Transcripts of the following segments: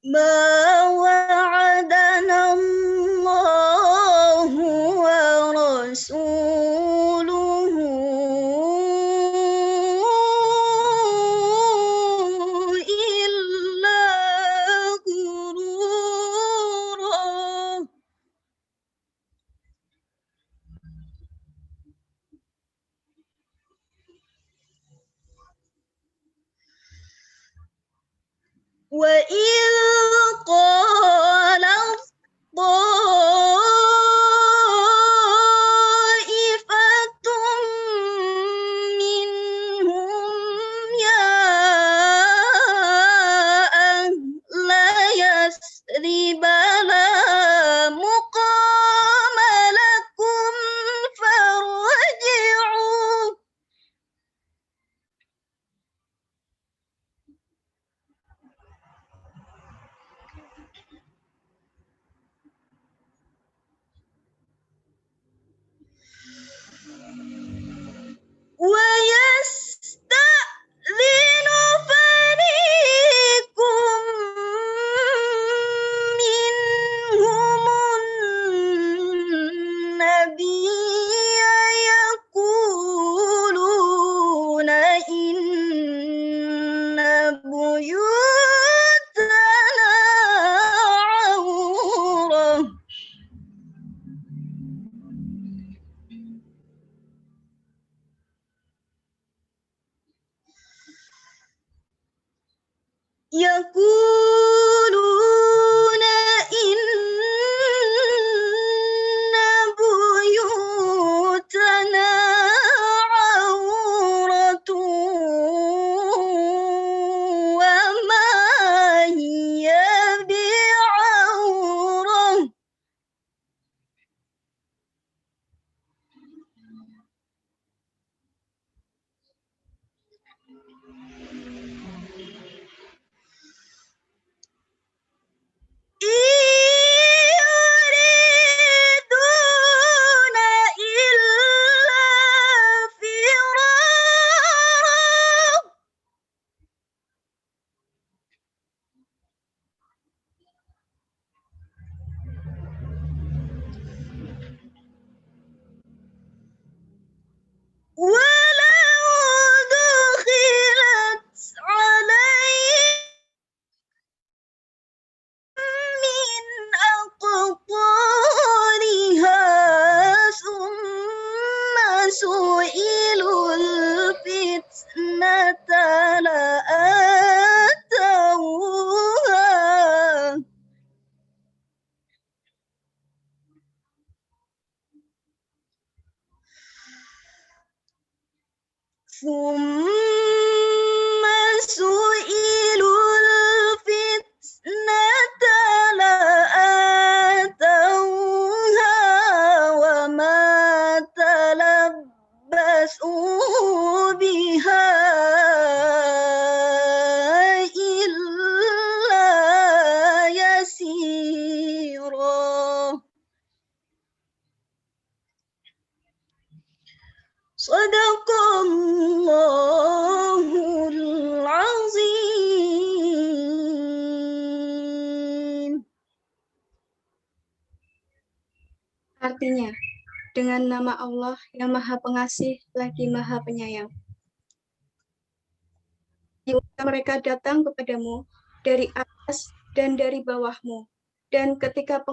ما وعدنا الله ورسوله إلا غرورا وإذ قالت طائفة منهم يا أهل يثرب لا مقام لكم فارجعوا ويستأذن فريق منهم النبي يقولون إن بيوتنا عورة يقولون إن بيوتنا عورة وما هي بعورة يريدون إلا فرارا ولو دخلت عليهم من أقطارها ثم سئلوا الفتنة لآتوها ثم سئلوا الفتنة لآتوها وما تلبثوا بها إلا يسيرا صدق الله العظيم. Artinya, dengan nama Allah yang Maha Pengasih lagi Maha Penyayang. Mereka datang kepadamu dari atas dan dari bawahmu, dan ketika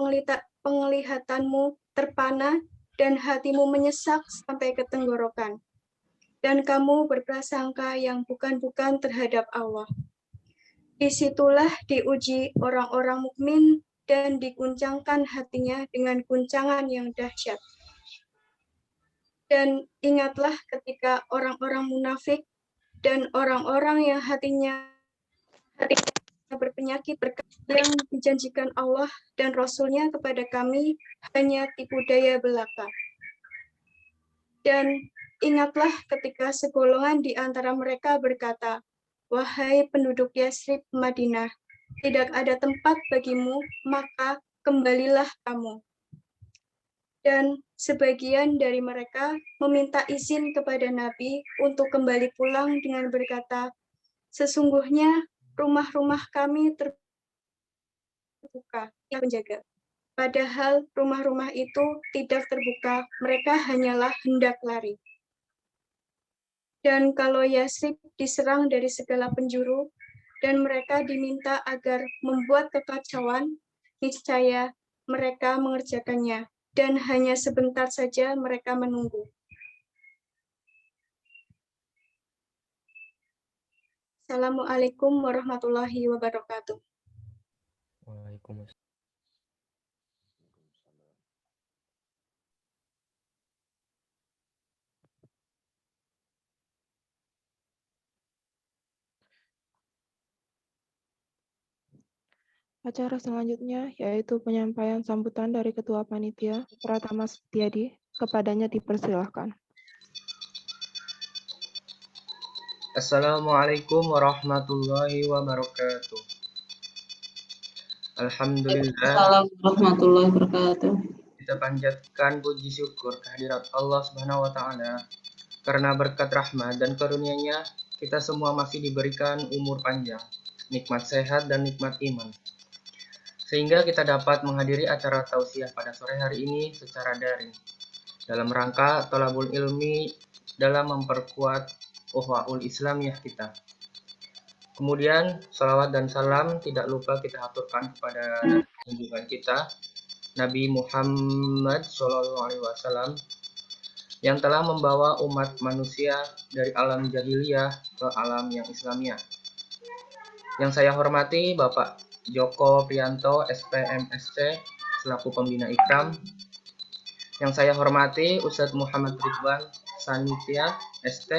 penglihatanmu terpana dan hatimu menyesak sampai ke tenggorokan, dan kamu berprasangka yang bukan-bukan terhadap Allah. Disitulah diuji orang-orang mukmin dan diguncangkan hatinya dengan guncangan yang dahsyat. Dan ingatlah ketika orang-orang munafik dan orang-orang yang hatinya berpenyakit yang dijanjikan Allah dan Rasul-Nya kepada kami hanya tipu daya belaka. Dan ingatlah ketika segolongan di antara mereka berkata, "Wahai penduduk Yasrib Madinah, tidak ada tempat bagimu, maka kembalilah kamu." Dan sebagian dari mereka meminta izin kepada Nabi untuk kembali pulang dengan berkata, "Sesungguhnya rumah-rumah kami terbuka yang penjaga. Padahal rumah-rumah itu tidak terbuka, mereka hanyalah hendak lari. Dan kalau Yasrib diserang dari segala penjuru, dan mereka diminta agar membuat kekacauan, niscaya mereka mengerjakannya, dan hanya sebentar saja mereka menunggu. Assalamualaikum warahmatullahi wabarakatuh. Waalaikumsalam. Acara selanjutnya yaitu penyampaian sambutan dari Ketua Panitia, Pratama Setiadi. Kepadanya dipersilahkan. Assalamualaikum warahmatullahi wabarakatuh. Alhamdulillah, Assalamualaikum warahmatullahi wabarakatuh. kita panjatkan puji syukur kehadirat Allah Subhanahu wa taala karena berkat rahmat dan karunia-Nya kita semua masih diberikan umur panjang, nikmat sehat dan nikmat iman. Sehingga kita dapat menghadiri acara tausiah pada sore hari ini secara daring dalam rangka thalabul ilmi dalam memperkuat ukhuwah Islamiyah kita. Kemudian salawat dan salam tidak lupa kita aturkan kepada junjungan kita Nabi Muhammad SAW yang telah membawa umat manusia dari alam jahiliyah ke alam yang Islamiyah. Yang saya hormati Bapak Joko Priyanto SPMSC selaku pembina Ikram. Yang saya hormati Ustadz Muhammad Ridwan Sanitya ST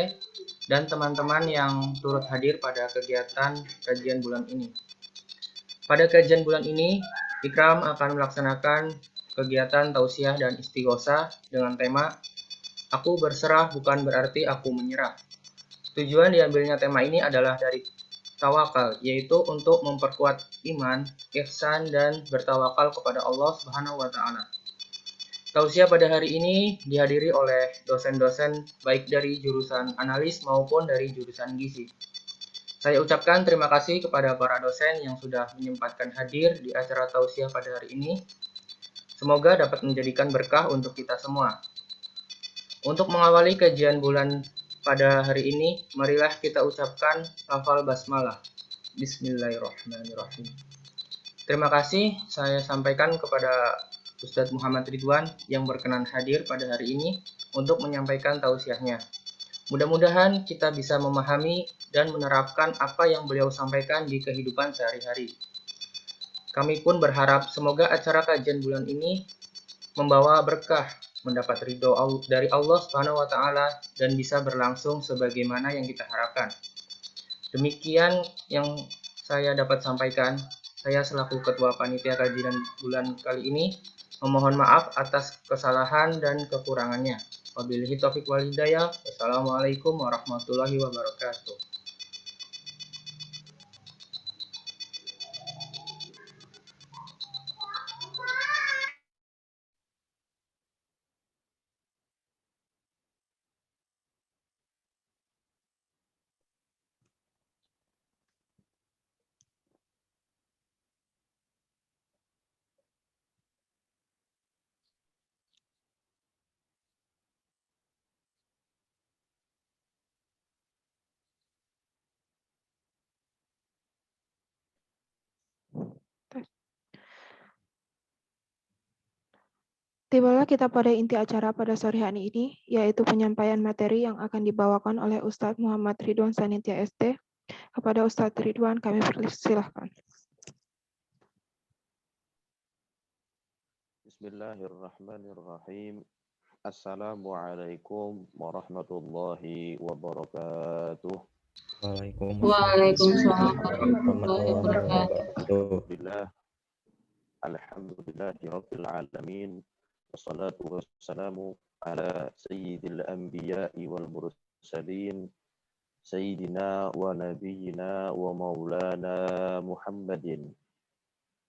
dan teman-teman yang turut hadir pada kegiatan kajian bulan ini. Pada kajian bulan ini, Ikram akan melaksanakan kegiatan tausiah dan istighosah dengan tema Aku berserah bukan berarti aku menyerah. Tujuan diambilnya tema ini adalah dari tawakal, yaitu untuk memperkuat iman, ihsan, dan bertawakal kepada Allah Subhanahu wa taala. Tausiah pada hari ini dihadiri oleh dosen-dosen baik dari jurusan analis maupun dari jurusan gizi. Saya ucapkan terima kasih kepada para dosen yang sudah menyempatkan hadir di acara tausiah pada hari ini. Semoga dapat menjadikan berkah untuk kita semua. Untuk mengawali kajian bulan pada hari ini, marilah kita ucapkan lafal basmalah. Bismillahirrahmanirrahim. Terima kasih saya sampaikan kepada Ustadz Muhammad Ridwan yang berkenan hadir pada hari ini untuk menyampaikan tausiahnya. Mudah-mudahan kita bisa memahami dan menerapkan apa yang beliau sampaikan di kehidupan sehari-hari. Kami pun berharap semoga acara kajian bulan ini membawa berkah, mendapat ridho dari Allah Subhanahu wa taala dan bisa berlangsung sebagaimana yang kita harapkan. Demikian yang saya dapat sampaikan. Saya selaku Ketua Panitia Kajian bulan kali ini memohon maaf atas kesalahan dan kekurangannya. Wabillahi taufiq wal hidayah. Wassalamualaikum warahmatullahi wabarakatuh. Tibalah kita pada inti acara pada sore hari ini, yaitu penyampaian materi yang akan dibawakan oleh Ustadz Muhammad Ridwan Sanitya ST. Kepada Ustadz Ridwan, kami persilahkan. Bismillahirrahmanirrahim. Assalamualaikum warahmatullahi wabarakatuh. Waalaikumsalam warahmatullahi wabarakatuh. Alhamdulillahi rabbil alamin. Wassalatu wassalamu ala sayyidil anbiya'i wal mursalin. Sayyidina wa nabiyyina wa maulana Muhammadin.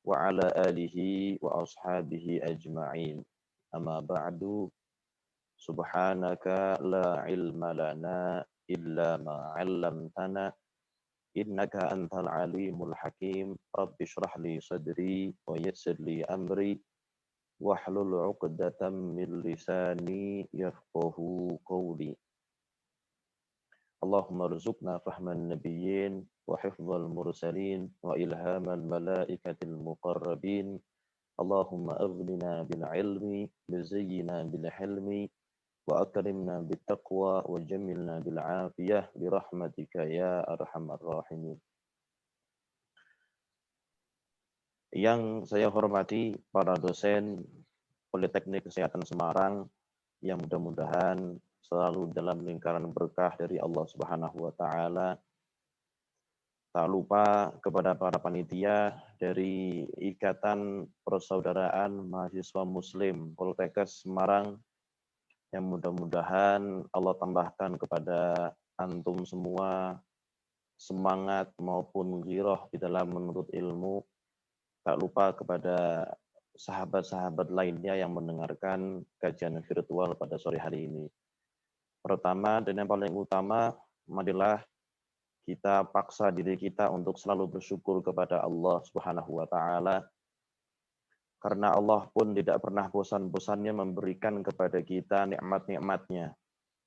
Wa ala alihi wa ashabihi ajma'in. Amma ba'du. Subhanaka la ilma lana illa ma 'allamtana إنك أنت العليم الحكيم رب اشرح لي صدري ويسر لي أمري واحلل عقدة من لساني يفقه قولي اللهم ارزقنا فهم النبيين وحفظ المرسلين وإلهام الملائكة المقربين اللهم أغننا بالعلم وزينا بالحلم وأكرمنا بالتقوى وجملنا بالعافية برحمتك يا أرحم الراحمين. Yang saya hormati para dosen Politeknik Kesehatan Semarang yang mudah-mudahan selalu dalam lingkaran berkah dari Allah Subhanahu wa taala. Tak lupa kepada para panitia dari Ikatan Persaudaraan Mahasiswa Muslim Poltekkes Semarang yang mudah-mudahan Allah tambahkan kepada antum semua semangat maupun ghirah di dalam menuntut ilmu. Tak lupa kepada sahabat-sahabat lainnya yang mendengarkan kajian virtual pada sore hari ini. Pertama dan yang paling utama adalah kita paksa diri kita untuk selalu bersyukur kepada Allah Subhanahu wa taala. Karena Allah pun tidak pernah bosan-bosannya memberikan kepada kita nikmat-nikmatnya.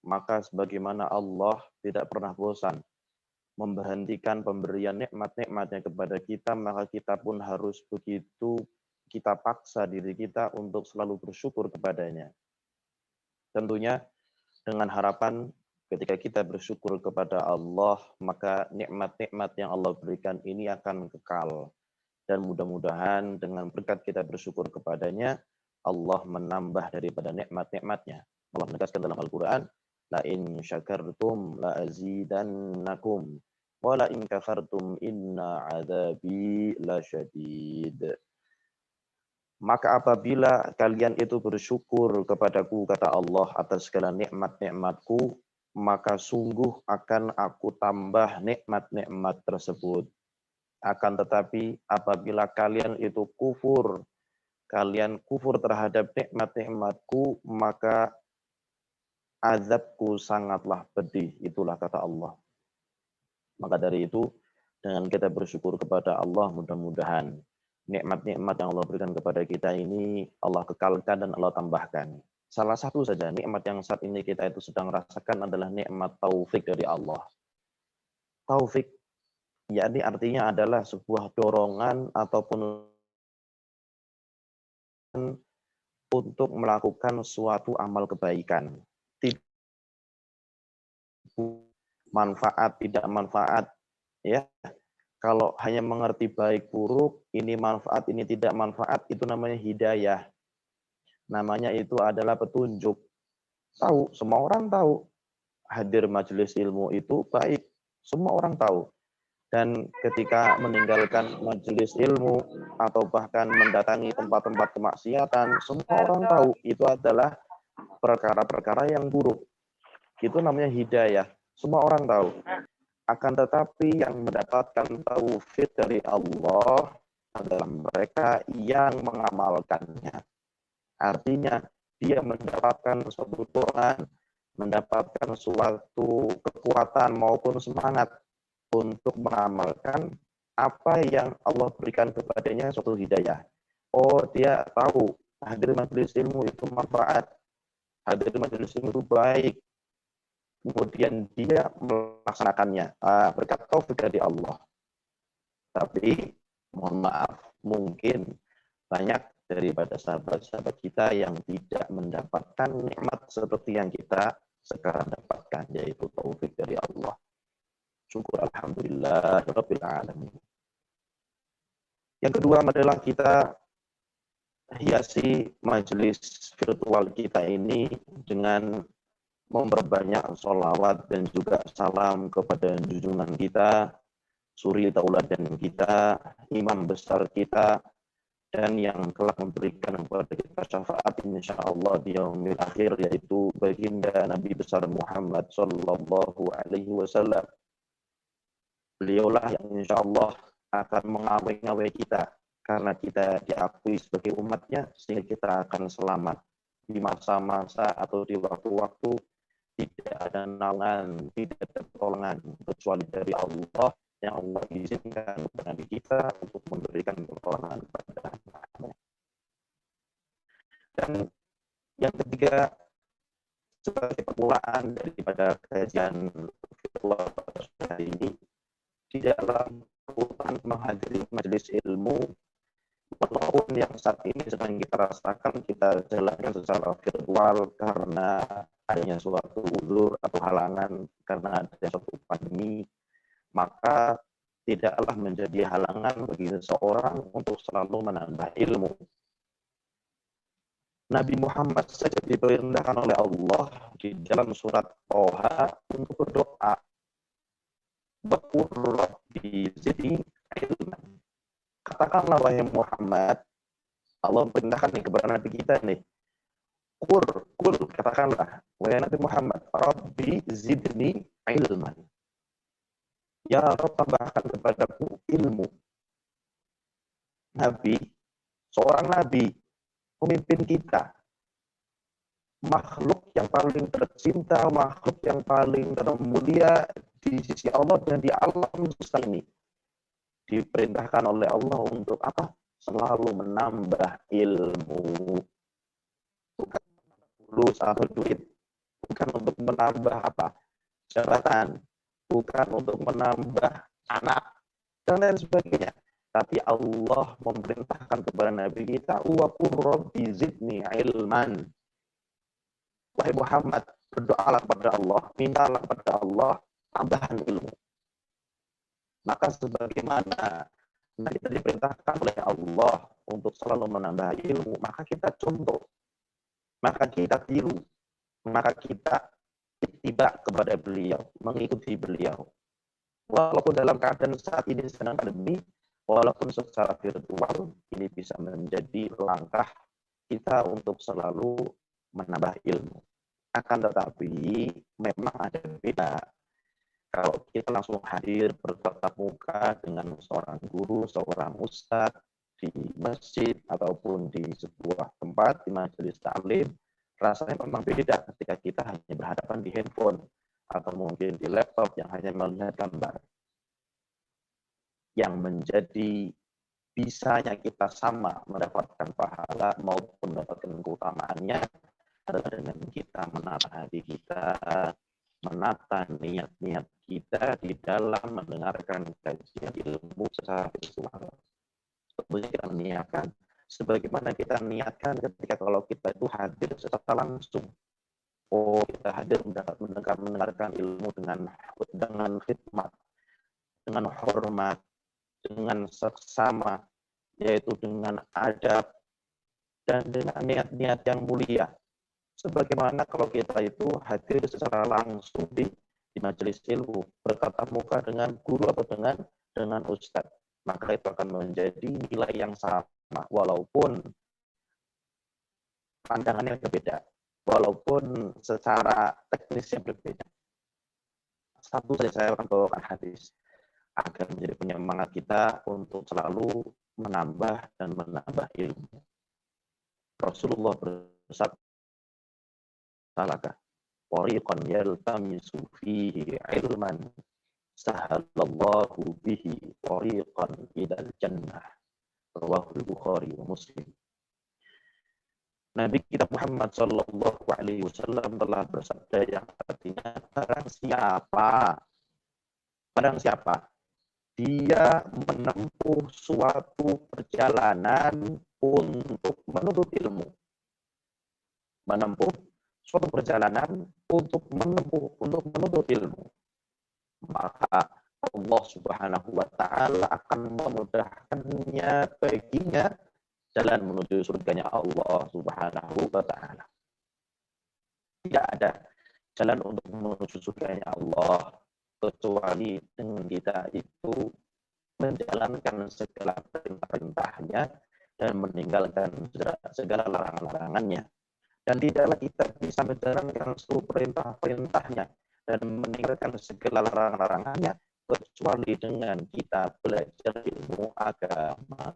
Maka sebagaimana Allah tidak pernah bosan memberhentikan pemberian nikmat-nikmatnya kepada kita, maka kita pun harus begitu kita paksa diri kita untuk selalu bersyukur kepadanya. Tentunya dengan harapan ketika kita bersyukur kepada Allah, maka nikmat-nikmat yang Allah berikan ini akan kekal. Dan mudah-mudahan dengan berkat kita bersyukur kepadanya, Allah menambah daripada nikmat-nikmatnya. Allah menegaskan dalam Al-Quran, la in syakartum la azidannakum wa la in kafartum inna adzabi lasyadid. Maka apabila kalian itu bersyukur kepadaku, kata Allah, atas segala nikmat-nikmatku, maka sungguh akan aku tambah nikmat-nikmat tersebut. Akan tetapi apabila kalian itu kufur terhadap nikmat-nikmatku, maka azabku sangatlah pedih. Itulah kata Allah. Maka dari itu, dengan kita bersyukur kepada Allah, mudah-mudahan nikmat-nikmat yang Allah berikan kepada kita ini Allah kekalkan dan Allah tambahkan. Salah satu saja nikmat yang saat ini kita itu sedang rasakan adalah nikmat taufik dari Allah. Taufik, yakni artinya adalah sebuah dorongan ataupun untuk melakukan suatu amal kebaikan. Manfaat, tidak manfaat, ya. Kalau hanya mengerti baik buruk, ini manfaat, ini tidak manfaat, itu namanya hidayah. Namanya itu adalah petunjuk. Tahu, semua orang tahu. Hadir majelis ilmu itu baik, semua orang tahu. Dan ketika meninggalkan majelis ilmu atau bahkan mendatangi tempat-tempat kemaksiatan, semua orang tahu itu adalah perkara-perkara yang buruk. Itu namanya hidayah. Semua orang tahu. Akan tetapi yang mendapatkan taufik dari Allah adalah mereka yang mengamalkannya. Artinya dia mendapatkan suatu dorongan, mendapatkan suatu kekuatan maupun semangat untuk mengamalkan apa yang Allah berikan kepadanya, suatu hidayah. Oh, dia tahu hadir majelis ilmu itu manfaat, hadir majelis ilmu itu baik. Kemudian dia melaksanakannya berkat taufik dari Allah. Tapi mohon maaf, mungkin banyak daripada sahabat-sahabat kita yang tidak mendapatkan nikmat seperti yang kita sekarang dapatkan, yaitu taufik dari Allah. Syukur alhamdulillah rabbil alamin. Yang kedua adalah kita hiasi majelis virtual kita ini dengan memperbanyak sholawat dan juga salam kepada junjungan kita, suri tauladan kita, imam besar kita, dan yang telah memberikan kepada kita syafaat insyaallah di yaumil akhir, yaitu baginda Nabi besar Muhammad sallallahu alaihi wasallam. Beliaulah yang insyaallah akan mengawal kita karena kita diakui sebagai umatnya, sehingga kita akan selamat di masa-masa atau di waktu-waktu tidak ada naungan, tidak ada pertolongan kecuali dari Allah yang Allah izinkan kepada Nabi kita untuk memberikan pertolongan kepada hamba-Nya. Dan yang ketiga, sebagai permulaan daripada kajian virtual hari ini, di dalam urutan menghadiri majelis ilmu, walaupun yang saat ini sedang kita rasakan, kita jalankan secara virtual karena adanya suatu uzur atau halangan, karena adanya suatu pandemi, maka tidaklah menjadi halangan bagi seseorang untuk selalu menambah ilmu. Nabi Muhammad saja diperintahkan oleh Allah di dalam surat Toha untuk berdoa. Waqur rabbi zidni ilman. Katakanlah wahai Muhammad, Allah perintahkan nih kepada Nabi kita nih. Kul, katakanlah wahai Nabi Muhammad, Rabbi zidni ilman. Ya Rabb, tambahkan kepadaku ilmu. Nabi, seorang nabi, pemimpin kita, makhluk yang paling tercinta, makhluk yang paling termulia di sisi Allah dan di alam semesta ini, diperintahkan oleh Allah untuk apa? Selalu menambah ilmu. Bukan lulus atau duit, bukan untuk menambah apa? Jabatan, bukan untuk menambah anak, dan lain sebagainya. Tapi Allah memerintahkan kepada Nabi kita, wa qur rabbi zidni ilman. Wahai Muhammad, berdoalah kepada Allah, mintalah kepada Allah tambahan ilmu. Maka sebagaimana kita diperintahkan oleh Allah untuk selalu menambah ilmu, maka kita contoh, maka kita tiru, maka kita ittiba kepada beliau, mengikuti beliau. Walaupun dalam keadaan saat ini sedang pandemi, walaupun secara virtual, ini bisa menjadi langkah kita untuk selalu menambah ilmu. Akan tetapi, memang ada beda. Kalau kita langsung hadir bertatap muka dengan seorang guru, seorang ustadz, di masjid, ataupun di sebuah tempat, di majelis taklim, rasanya memang beda ketika kita hanya berhadapan di handphone, atau mungkin di laptop yang hanya melihat gambar. Yang menjadi bisanya kita sama mendapatkan pahala maupun mendapatkan keutamaannya adalah dengan kita menata hati kita, menata niat-niat kita di dalam mendengarkan kajian ilmu secara visual. Tentunya kita meniatkan sebagaimana kita niatkan ketika kalau kita itu hadir secara langsung. Oh, kita hadir mendengarkan ilmu dengan khidmat, dengan hormat, dengan seksama, yaitu dengan adab, dan dengan niat-niat yang mulia. Sebagaimana kalau kita itu hadir secara langsung di majelis ilmu, bertatap muka dengan guru atau dengan ustadz, maka itu akan menjadi nilai yang sama, walaupun pandangannya berbeda, walaupun secara teknisnya berbeda. Satu saja saya akan bawakan hadis agar menjadi penyemangat kita untuk selalu menambah dan menambah ilmu. Rasulullah bersabda, "Salaka tariqan yaltamisu fihi ilman, sahalallahu bihi tariqan ilal jannah." Rawahul Bukhari wa Muslim. Nabi kita Muhammad Sallallahu Alaihi Wasallam telah bersabda yang artinya barang siapa dia menempuh suatu perjalanan untuk menuntut ilmu, menuntut ilmu, maka Allah Subhanahu wa Ta'ala akan memudahkannya baginya jalan menuju surganya Allah Subhanahu wa Ta'ala. Tidak ada jalan untuk menuju surganya Allah kecuali dengan kita itu menjalankan segala perintah-perintahnya dan meninggalkan segala larangan-larangannya. Dan tidaklah kita bisa menjalankan seluruh perintah-perintahnya dan meninggalkan segala larangan-larangannya kecuali dengan kita belajar ilmu agama.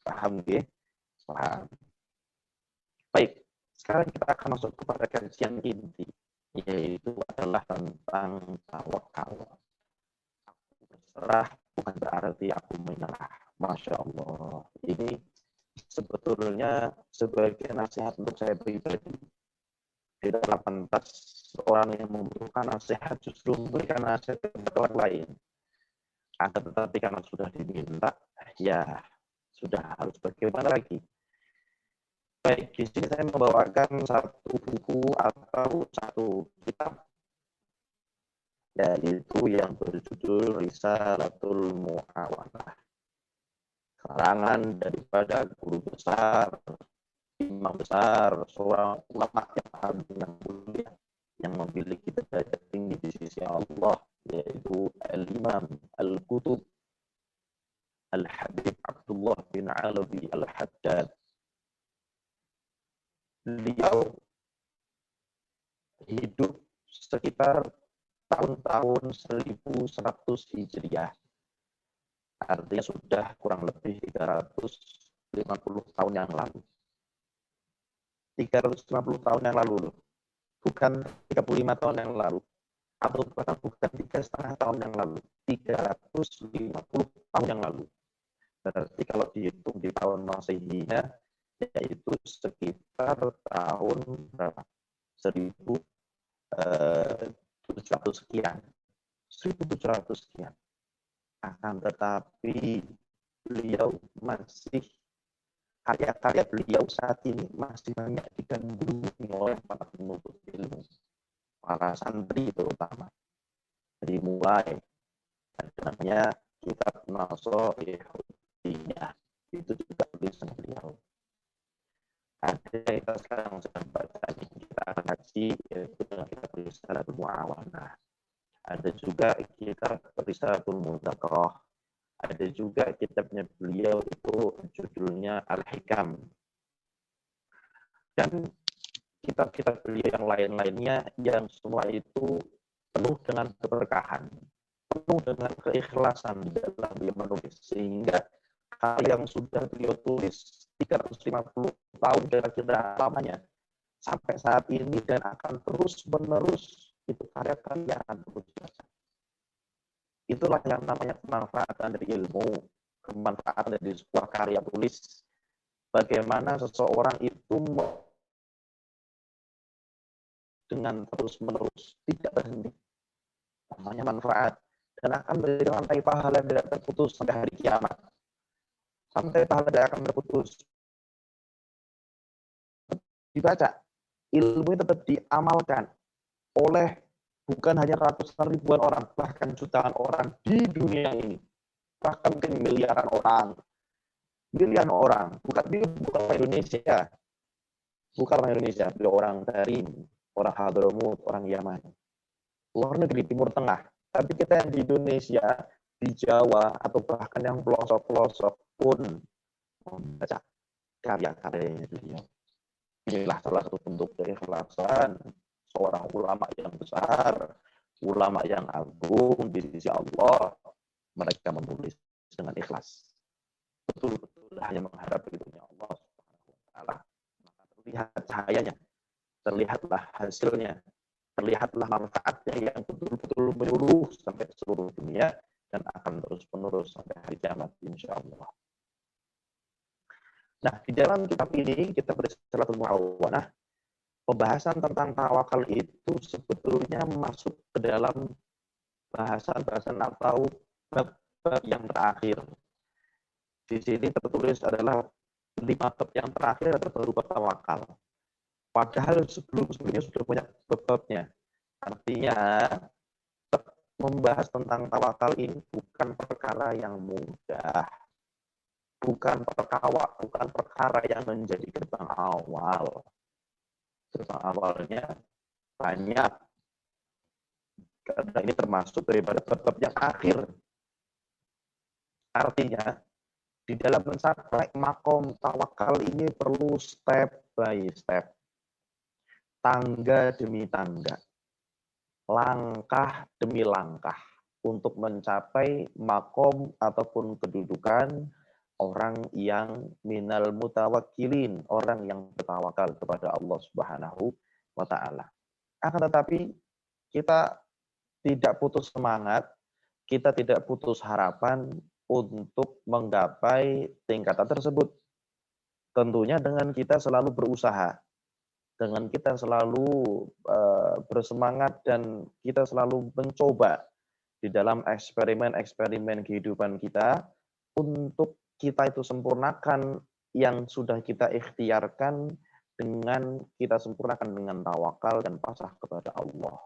Paham ya? Paham. Baik, sekarang kita akan masuk kepada kajian inti, yaitu adalah tentang tawakal. pasrah bukan berarti aku menyerah. Masya Allah. Ini sebetulnya sebagai nasihat untuk saya pribadi. Tidak pantas seorang yang membutuhkan nasihat justru memberikan nasihat kepada orang lain. Akan tetapi karena sudah diminta, ya sudah harus bagaimana lagi. Baik, di sini saya membawakan satu buku atau satu kitab, yaitu yang berjudul Risalatul Mu'awanah. Karangan daripada guru besar, imam besar, seorang ulama yang mulia, yang memiliki derajat tinggi di sisi Allah, yaitu Al-Imam Al-Qutub Al-Habib Abdullah bin Alawi Al-Haddad. Beliau hidup sekitar tahun-tahun 1100 Hijriah. Artinya sudah kurang lebih 350 tahun yang lalu. 350 tahun yang lalu loh. Bukan 35 tahun yang lalu. Atau bahkan bukan 3,5 tahun yang lalu. 350 tahun yang lalu. Berarti kalau dihitung di tahun Masehinya, yaitu sekitar tahun berapa? 1700 sekian. 1700 sekian. Akan tetapi beliau masih, karya-karya beliau saat ini masih banyak digandrungi oleh para penuntut ilmu, para santri terutama. Dari mulai namanya kitab Nasoihudiyah, itu juga tulisan beliau. Ada kita sekarang sedang baca, kita akan kaji, yaitu kita Risalatul Mu'awanah. Ada juga kitab Risalatul Mudzakarah. Ada juga kitabnya beliau itu judulnya Al-Hikam. Dan kitab-kitab beliau yang lain-lainnya yang semua itu penuh dengan keberkahan, penuh dengan keikhlasan dalam beliau menulis, sehingga hal yang sudah beliau tulis 350 tahun kira-kira lamanya sampai saat ini dan akan terus-menerus itu karya-karya akan terus dibaca. Itulah yang namanya kemanfaatan dari ilmu, kemanfaatan dari sebuah karya tulis. Bagaimana seseorang itu dengan terus-menerus tidak berhenti, namanya manfaat, dan akan memberikan rantai pahala yang tidak terputus sampai hari kiamat. Rantai pahala tidak akan terputus. Dibaca, ilmu itu tetap diamalkan oleh bukan hanya ratusan ribuan orang, bahkan jutaan orang di dunia ini, bahkan mungkin miliaran orang, bukan Indonesia, bukan orang Indonesia, orang dari orang Hadramut, orang Yaman, luar negeri, Timur Tengah. Tapi kita yang di Indonesia, di Jawa, atau bahkan yang pelosok-pelosok pun membaca karya-karyanya beliau. Inilah salah satu bentuk keikhlasan seorang ulama yang besar, ulama yang agung di sisi Allah. Mereka menulis dengan ikhlas, betul-betul hanya mengharap ridhonya Allah Subhanahu wa taala. Maka terlihat cahayanya, terlihatlah hasilnya, terlihatlah manfaatnya yang betul-betul menyeluruh sampai seluruh dunia dan akan terus-menerus sampai hari kiamat insyaallah. Nah, di dalam kitab ini kita Risalatul Mu'awanah, pembahasan tentang tawakal itu sebetulnya masuk ke dalam bahasan-bahasan atau bab yang terakhir. Di sini tertulis adalah 5 bab yang terakhir adalah berupa tawakal. Padahal sebelumnya sudah banyak bab-babnya. Artinya membahas tentang tawakal ini bukan perkara yang mudah. Bukan perkara yang menjadi gerbang awal. Gerbang awalnya banyak. Karena ini termasuk daripada bab yang akhir. Artinya, di dalam mencapai makom tawakal ini perlu step by step. Tangga demi tangga. Langkah demi langkah. Untuk mencapai makom ataupun kedudukan orang yang minal mutawakkilin, orang yang bertawakal kepada Allah Subhanahu wa taala. Akan tetapi kita tidak putus semangat, kita tidak putus harapan untuk menggapai tingkatan tersebut. Tentunya dengan kita selalu berusaha, dengan kita selalu bersemangat dan kita selalu mencoba di dalam eksperimen-eksperimen kehidupan kita untuk kita itu sempurnakan yang sudah kita ikhtiarkan dengan kita sempurnakan dengan tawakal dan pasrah kepada Allah.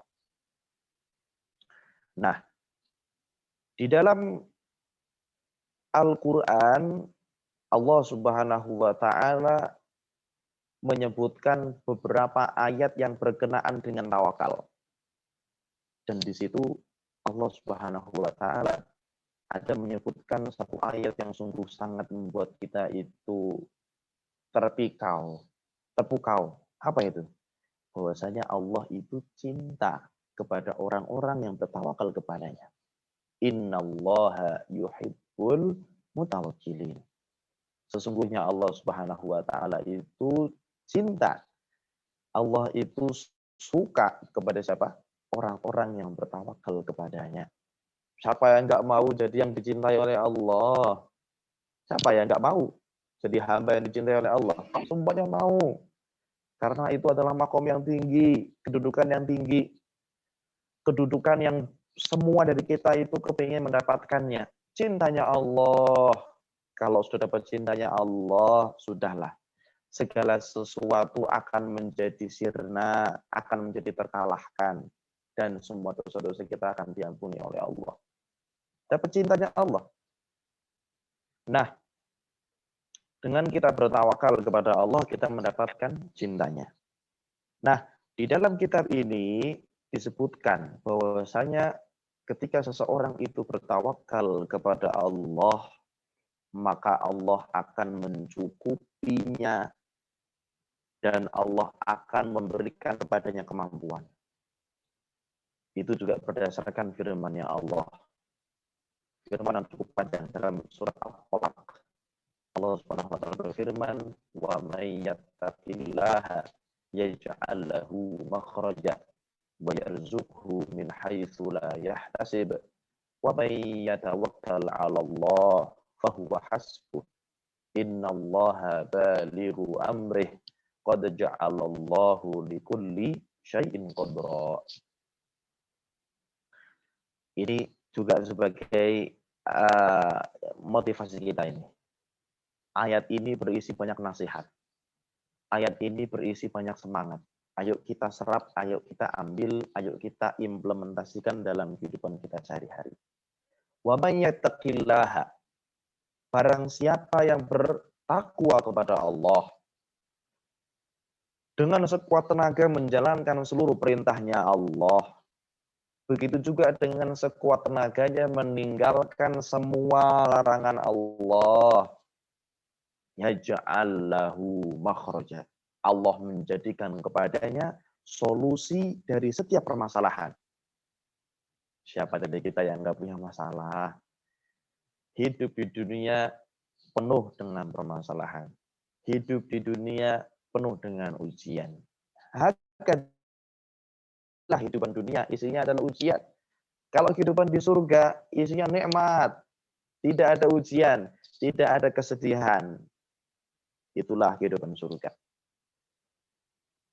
Nah, di dalam Al-Quran, Allah Subhanahu wa Ta'ala menyebutkan beberapa ayat yang berkenaan dengan tawakal. Dan di situ Allah Subhanahu wa Ta'ala ada menyebutkan satu ayat yang sungguh sangat membuat kita itu terpukau. Apa itu? Bahwasanya Allah itu cinta kepada orang-orang yang bertawakal kepadanya. Innallaha yuhibbul mutawakkilin. Sesungguhnya Allah Subhanahu wa Ta'ala itu cinta. Allah itu suka kepada siapa? Orang-orang yang bertawakal kepadanya. Siapa yang nggak mau jadi yang dicintai oleh Allah? Siapa yang nggak mau jadi hamba yang dicintai oleh Allah? Semuanya mau. Karena itu adalah makom yang tinggi, kedudukan yang tinggi. Kedudukan yang semua dari kita itu kepingin mendapatkannya. Cintanya Allah. Kalau sudah dapat cintanya Allah, sudahlah. Segala sesuatu akan menjadi sirna, akan menjadi terkalahkan. Dan semua dosa-dosa kita akan diampuni oleh Allah. Dapat cintanya Allah. Nah, dengan kita bertawakal kepada Allah, kita mendapatkan cintanya. Nah, di dalam kitab ini disebutkan bahwasanya ketika seseorang itu bertawakal kepada Allah, maka Allah akan mencukupinya dan Allah akan memberikan kepadanya kemampuan. Itu juga berdasarkan firman-Nya Allah. Firman yang cukup panjang dalam surat Al-Falaq. Allah Subhanahu wa taala berfirman, "Wa may yattaqillaha yaj'al lahu makhraja wa yarzuqhu min haitsu la yahtasib wa may yatawakkal 'ala Allah fa huwa hasbuh. Innallaha balighu amrih qad ja'alallahu likulli syai'in qadra." Ini juga sebagai motivasi kita ini. Ayat ini berisi banyak nasihat. Ayat ini berisi banyak semangat. Ayo kita serap, ayo kita ambil, ayo kita implementasikan dalam kehidupan kita sehari-hari. Wa may yattaqillaha. Barang siapa yang bertakwa kepada Allah, dengan sekuat tenaga menjalankan seluruh perintahnya Allah, begitu juga dengan sekuat tenaganya meninggalkan semua larangan Allah. Yaj'al lahu makhraja. Allah menjadikan kepadanya solusi dari setiap permasalahan. Siapa dari kita yang nggak punya masalah? Hidup di dunia penuh dengan permasalahan. Hidup di dunia penuh dengan ujian. Kehidupan dunia isinya adalah ujian. Kalau kehidupan di surga isinya nikmat, tidak ada ujian, tidak ada kesedihan. Itulah kehidupan surga.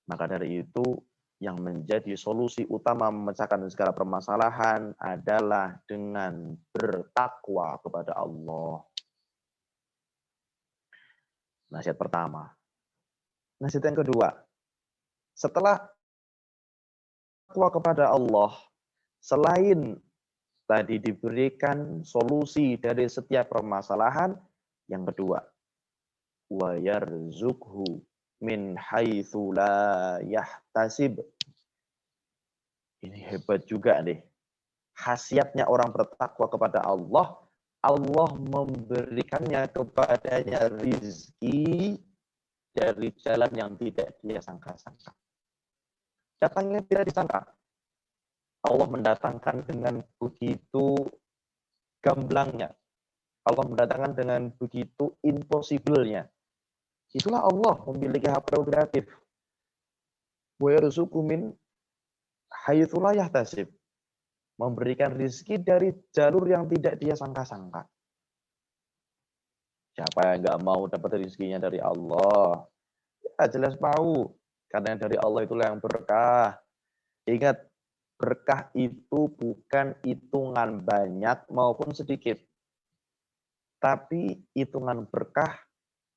Maka dari itu yang menjadi solusi utama memecahkan segala permasalahan adalah dengan bertakwa kepada Allah. Nasihat pertama. Nasihat yang kedua. Setelah takwa kepada Allah, selain tadi diberikan solusi dari setiap permasalahan, yang kedua, wa yarzuqhu min haitsu la yahtasib. Ini hebat juga nih. Khasiatnya orang bertakwa kepada Allah, Allah memberikannya kepadanya rizki dari jalan yang tidak dia sangka-sangka. Datangnya tidak disangka. Allah mendatangkan dengan begitu gamblangnya. Allah mendatangkan dengan begitu impossible-nya. Itulah Allah memiliki hak prerogatif. Wa yarzuqu min haitsu la yahtasib. memberikan rizki dari jalur yang tidak dia sangka-sangka. Siapa yang nggak mau dapat rizkinya dari Allah? Ya, jelas mau. Karena dari Allah itulah yang berkah. Ingat, berkah itu bukan hitungan banyak maupun sedikit. Tapi hitungan berkah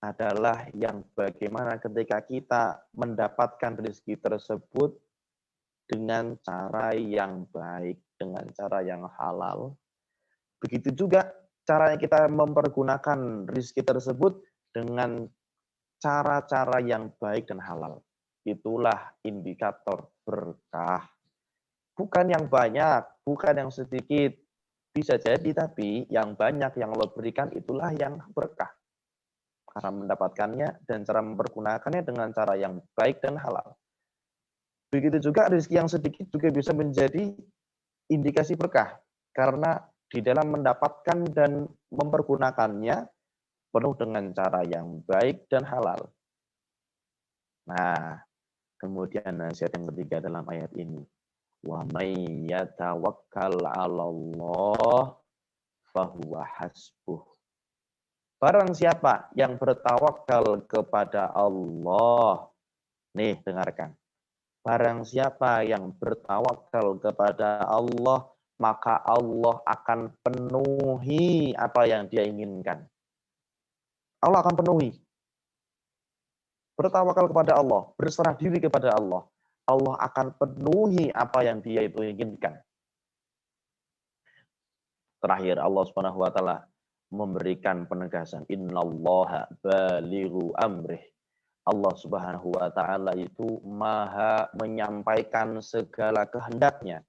adalah yang bagaimana ketika kita mendapatkan rezeki tersebut dengan cara yang baik, dengan cara yang halal. Begitu juga caranya kita mempergunakan rezeki tersebut dengan cara-cara yang baik dan halal. Itulah indikator berkah. Bukan yang banyak, bukan yang sedikit. Bisa jadi, tapi yang banyak yang Allah berikan itulah yang berkah. Cara mendapatkannya dan cara mempergunakannya dengan cara yang baik dan halal. Begitu juga rezeki yang sedikit juga bisa menjadi indikasi berkah. Karena di dalam mendapatkan dan mempergunakannya penuh dengan cara yang baik dan halal. Nah, kemudian nasihat yang ketiga dalam ayat ini. Wa may yatawakkal 'alallah fahuwa hasbuh. Barang siapa yang bertawakal kepada Allah. Nih, dengarkan. Barang siapa yang bertawakal kepada Allah, maka Allah akan penuhi apa yang dia inginkan. Allah akan penuhi. Bertawakal kepada Allah, berserah diri kepada Allah. Allah akan penuhi apa yang dia itu inginkan. Terakhir Allah Subhanahu wa taala memberikan penegasan, innallaha balighu amrih. Allah Subhanahu wa taala itu maha menyampaikan segala kehendaknya.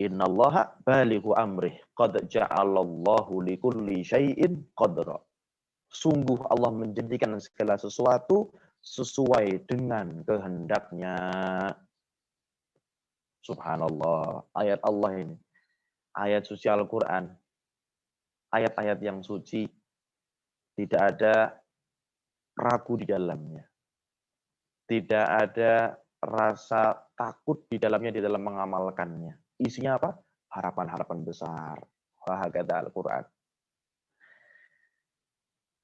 Innallaha balighu amrih, qad ja'alallahu likulli syai'in qadra. Sungguh Allah menjadikan segala sesuatu sesuai dengan kehendaknya. Subhanallah, ayat Allah ini. Ayat suci Al-Quran. Ayat-ayat yang suci. Tidak ada ragu di dalamnya. Tidak ada rasa takut di dalamnya, di dalam mengamalkannya. Isinya apa? Harapan-harapan besar. Wahagada Al-Quran.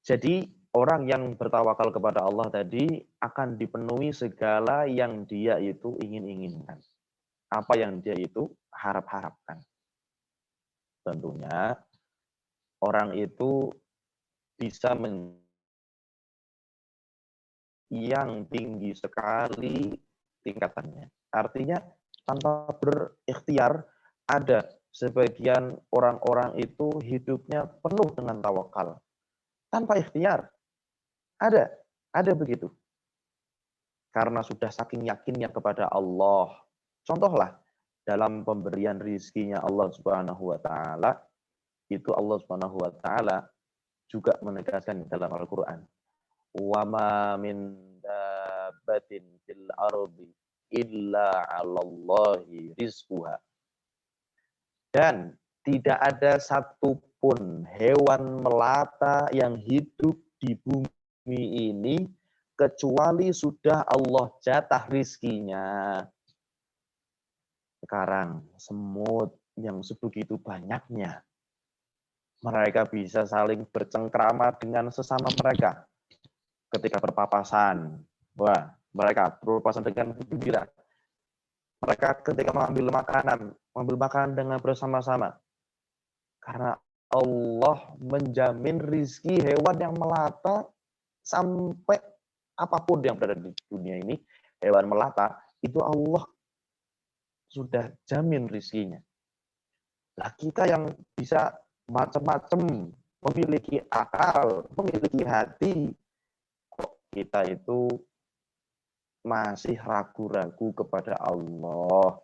Jadi orang yang bertawakal kepada Allah tadi akan dipenuhi segala yang dia itu ingin-inginkan. Apa yang dia itu harap-harapkan. Tentunya orang itu bisa yang tinggi sekali tingkatannya. Artinya tanpa berikhtiar ada sebagian orang-orang itu hidupnya penuh dengan tawakal. Tanpa ikhtiar. Ada begitu. Karena sudah saking yakinnya kepada Allah. Contohlah, dalam pemberian rizkinya Allah Subhanahu wa taala, itu Allah Subhanahu wa taala juga menegaskan dalam Al-Qur'an. Wa ma min dabbatin fil ardi illa 'alallahi rizquha. Dan tidak ada satupun hewan melata yang hidup di bumi ini kecuali sudah Allah jatah rizkinya. Sekarang semut yang sebegitu banyaknya, mereka bisa saling bercengkrama dengan sesama mereka. Ketika berpapasan, wah, mereka berpapasan dengan gembira. Mereka ketika mengambil makanan dengan bersama-sama. Karena Allah menjamin rizki hewan yang melata sampai apapun yang berada di dunia ini, hewan melata, itu Allah sudah jamin rizkinya. Nah, kita yang bisa macam-macam, memiliki akal, memiliki hati, kok kita itu masih ragu-ragu kepada Allah.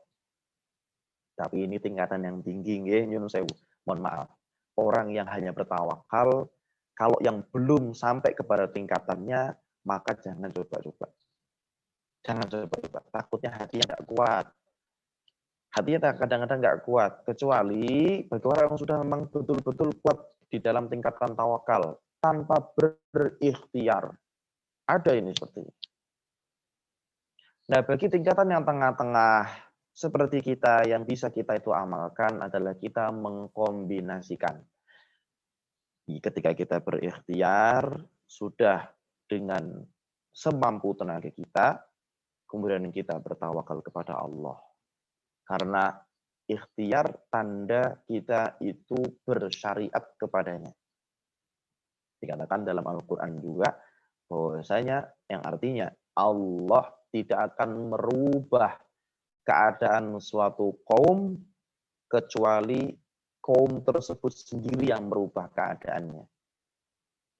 Tapi ini tingkatan yang tinggi, nggih, nyun sewu. Mohon maaf. Orang yang hanya bertawakal, kalau yang belum sampai kepada tingkatannya, maka jangan coba-coba. Jangan coba-coba. Takutnya hatinya nggak kuat. Hatinya kadang-kadang nggak kuat. Kecuali bagi orang yang sudah memang betul-betul kuat di dalam tingkatan tawakal. Tanpa berikhtiar. Ada ini seperti ini. Nah, bagi tingkatan yang tengah-tengah, seperti kita yang bisa kita itu amalkan adalah kita mengkombinasikan. Ketika kita berikhtiar, sudah dengan semampu tenaga kita, kemudian kita bertawakal kepada Allah. Karena ikhtiar tanda kita itu bersyariat kepadanya. Dikatakan dalam Al-Quran juga, bahwasanya yang artinya Allah tidak akan merubah keadaan suatu kaum kecuali kaum tersebut sendiri yang merubah keadaannya.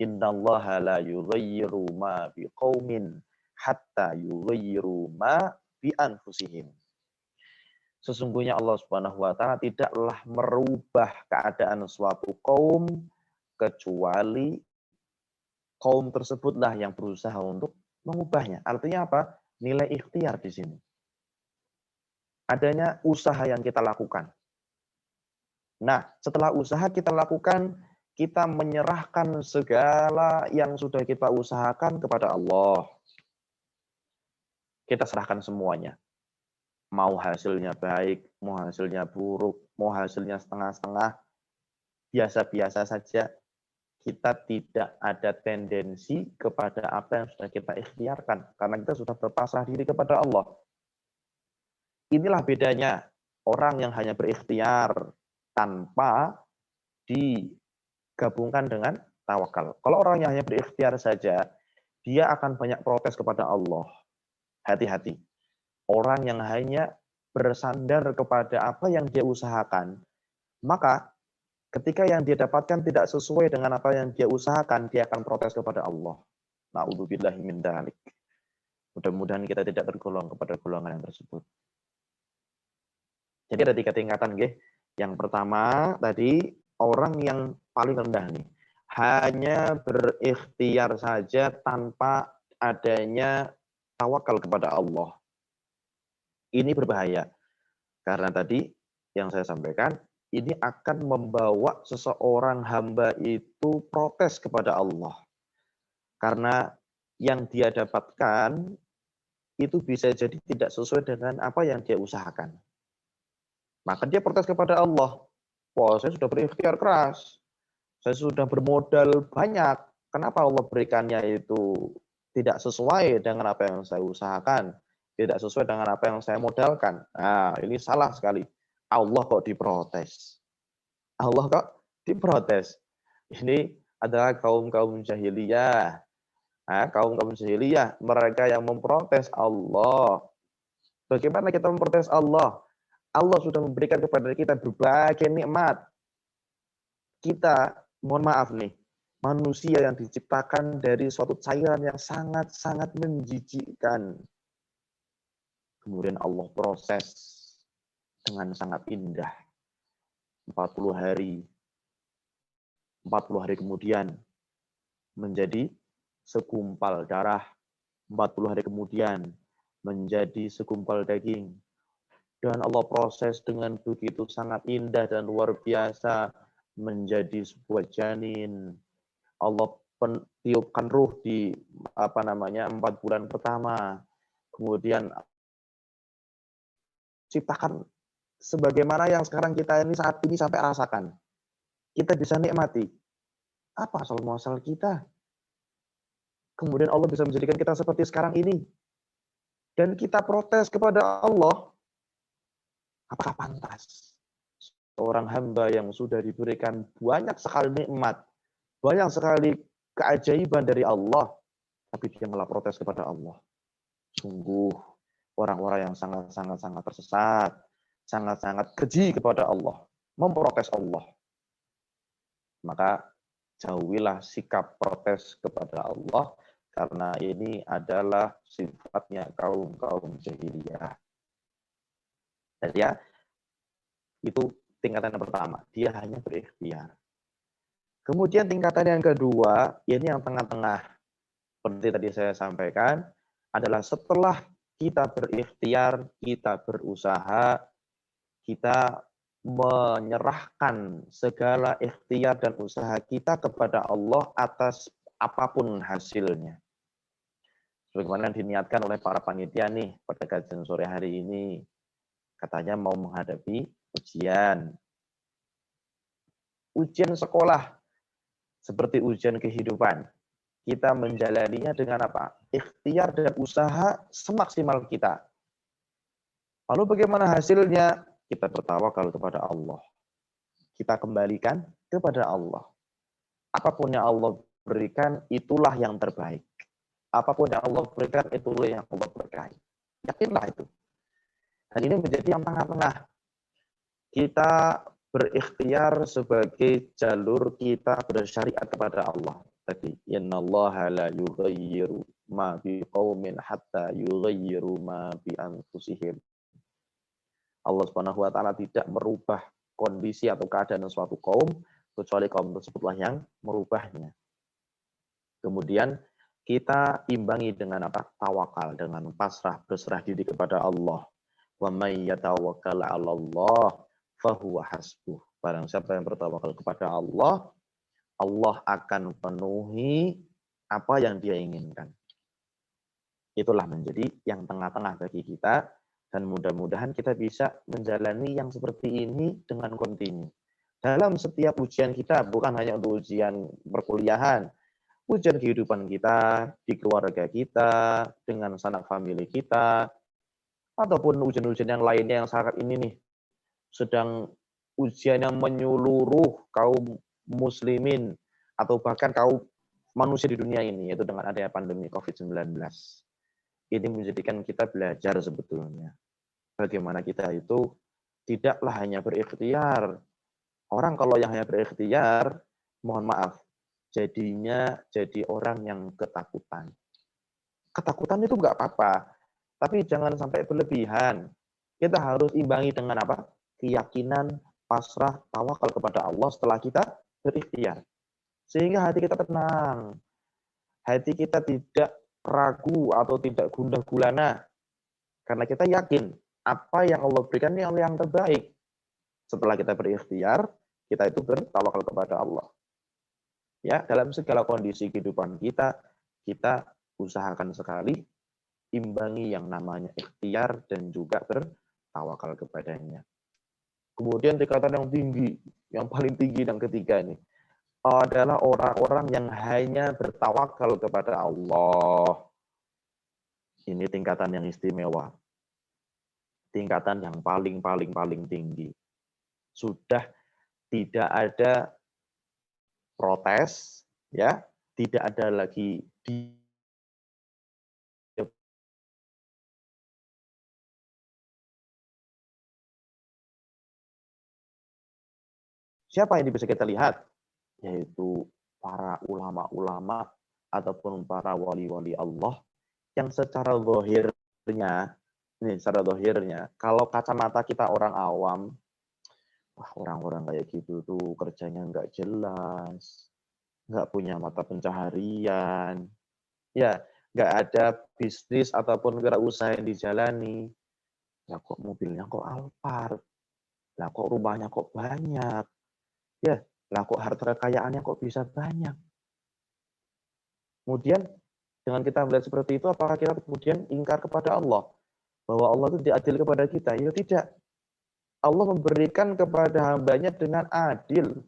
Innallaha la yughayyiru ma biqaumin hatta yughayyiru ma bi anfusihim. Sesungguhnya Allah Subhanahu wa taala tidaklah merubah keadaan suatu kaum kecuali kaum tersebutlah yang berusaha untuk mengubahnya. Artinya apa? Nilai ikhtiar di sini. Adanya usaha yang kita lakukan. Nah, setelah usaha kita lakukan, kita menyerahkan segala yang sudah kita usahakan kepada Allah. Kita serahkan semuanya. Mau hasilnya baik, mau hasilnya buruk, mau hasilnya setengah-setengah, biasa-biasa saja. Kita tidak ada tendensi kepada apa yang sudah kita ikhtiarkan. Karena kita sudah berpasrah diri kepada Allah. Inilah bedanya orang yang hanya berikhtiar tanpa digabungkan dengan tawakal. Kalau orang yang hanya berikhtiar saja, dia akan banyak protes kepada Allah. Hati-hati. Orang yang hanya bersandar kepada apa yang dia usahakan, maka ketika yang dia dapatkan tidak sesuai dengan apa yang dia usahakan, dia akan protes kepada Allah. Na'udzubillahi min dzalik. Mudah-mudahan kita tidak tergolong kepada golongan yang tersebut. Jadi ada 3 tingkatan, nggih. Yang pertama tadi orang yang paling rendah nih, hanya berikhtiar saja tanpa adanya tawakal kepada Allah. Ini berbahaya. Karena tadi yang saya sampaikan, ini akan membawa seseorang hamba itu protes kepada Allah. Karena yang dia dapatkan itu bisa jadi tidak sesuai dengan apa yang dia usahakan. Maka dia protes kepada Allah. Wah, saya sudah berikhtiar keras. Saya sudah bermodal banyak. Kenapa Allah berikannya itu tidak sesuai dengan apa yang saya usahakan? Tidak sesuai dengan apa yang saya modalkan. Nah, ini salah sekali. Allah kok diprotes. Allah kok diprotes. Ini adalah kaum-kaum jahiliyah. Nah, kaum-kaum jahiliyah, mereka yang memprotes Allah. Bagaimana kita memprotes Allah? Allah sudah memberikan kepada kita berbagai nikmat. Kita, mohon maaf nih, manusia yang diciptakan dari suatu cairan yang sangat-sangat menjijikkan. Kemudian Allah proses dengan sangat indah. 40 hari. 40 hari kemudian menjadi segumpal darah. 40 hari kemudian menjadi segumpal daging. Dan Allah proses dengan begitu sangat indah dan luar biasa menjadi sebuah janin. Allah tiupkan ruh di 4 bulan pertama. Kemudian ciptakan sebagaimana yang sekarang kita ini saat ini sampai rasakan. Kita bisa nikmati. Apa asal muasal kita? Kemudian Allah bisa menjadikan kita seperti sekarang ini. Dan kita protes kepada Allah. Apakah pantas seorang hamba yang sudah diberikan banyak sekali nikmat, banyak sekali keajaiban dari Allah, tapi dia malah protes kepada Allah? Sungguh orang-orang yang sangat-sangat tersesat, sangat-sangat keji kepada Allah, memprotes Allah. Maka jauhilah sikap protes kepada Allah, karena ini adalah sifatnya kaum-kaum jahiliyah. Jadi ya, itu tingkatan yang pertama, dia hanya berikhtiar. Kemudian tingkatan yang kedua, ini yang tengah-tengah. Seperti tadi saya sampaikan, adalah setelah kita berikhtiar, kita berusaha, kita menyerahkan segala ikhtiar dan usaha kita kepada Allah atas apapun hasilnya. Sebagaimana diniatkan oleh para panitia nih pada kajian sore hari ini. Katanya mau menghadapi ujian. Ujian sekolah, seperti ujian kehidupan. Kita menjalaninya dengan apa? Ikhtiar dan usaha semaksimal kita. Lalu bagaimana hasilnya? Kita bertawakal kepada Allah. Kita kembalikan kepada Allah. Apapun yang Allah berikan, itulah yang terbaik. Apapun yang Allah berikan, itulah yang Allah berkahi. Yakinlah itu. Dan ini menjadi yang tengah-tengah. Kita berikhtiar sebagai jalur kita bersyariat kepada Allah. Tadi, innallaha la yughayyiru ma biqaumin hatta yughayyiru ma bi anfusihim. Allah Subhanahu wa taala tidak merubah kondisi atau keadaan suatu kaum kecuali kaum tersebutlah yang merubahnya. Kemudian kita imbangi dengan apa? Tawakal, dengan pasrah, berserah diri kepada Allah. Wa may yatawakkal 'ala Allah fahuwa hasbuh. Barang siapa yang bertawakal kepada Allah, Allah akan penuhi apa yang dia inginkan. Itulah menjadi yang tengah-tengah bagi kita, dan mudah-mudahan kita bisa menjalani yang seperti ini dengan kontinu. Dalam setiap ujian kita, bukan hanya untuk ujian perkuliahan, ujian kehidupan kita, di keluarga kita, dengan sanak famili kita, ataupun ujian-ujian yang lainnya yang sangat ini nih, sedang ujian yang menyeluruh kaum muslimin, atau bahkan kaum manusia di dunia ini, yaitu dengan adanya pandemi COVID-19. Ini menjadikan kita belajar sebetulnya. Bagaimana kita itu tidaklah hanya berikhtiar. Orang kalau yang hanya berikhtiar, mohon maaf, jadinya jadi orang yang ketakutan. Ketakutan itu nggak apa-apa, tapi jangan sampai berlebihan. Kita harus imbangi dengan apa? Keyakinan, pasrah, tawakal kepada Allah setelah kita berikhtiar. Sehingga hati kita tenang. Hati kita tidak ragu atau tidak gundah gulana. Karena kita yakin apa yang Allah berikan ini yang terbaik. Setelah kita berikhtiar, kita itu bertawakal kepada Allah. Ya, dalam segala kondisi kehidupan kita, kita usahakan sekali imbangi yang namanya ikhtiar dan juga bertawakal kepadanya. Kemudian tingkatan yang tinggi, yang paling tinggi yang ketiga ini adalah orang-orang yang hanya bertawakal kepada Allah. Ini tingkatan yang istimewa. Tingkatan yang paling tinggi. Sudah tidak ada protes, ya, tidak ada lagi siapa yang bisa kita lihat? Yaitu para ulama-ulama ataupun para wali-wali Allah yang secara zahirnya, kalau kacamata kita orang awam, wah orang-orang kayak gitu tuh kerjanya nggak jelas, nggak punya mata pencaharian, ya nggak ada bisnis ataupun wirausaha yang dijalani. Lah kok mobilnya kok Alphard, lah kok rumahnya kok banyak, ya lah kok harta kekayaannya kok bisa banyak. Kemudian dengan kita melihat seperti itu, apakah kita kemudian ingkar kepada Allah? Bahwa Allah itu tidak adil kepada kita? Ya tidak. Allah memberikan kepada hambanya dengan adil.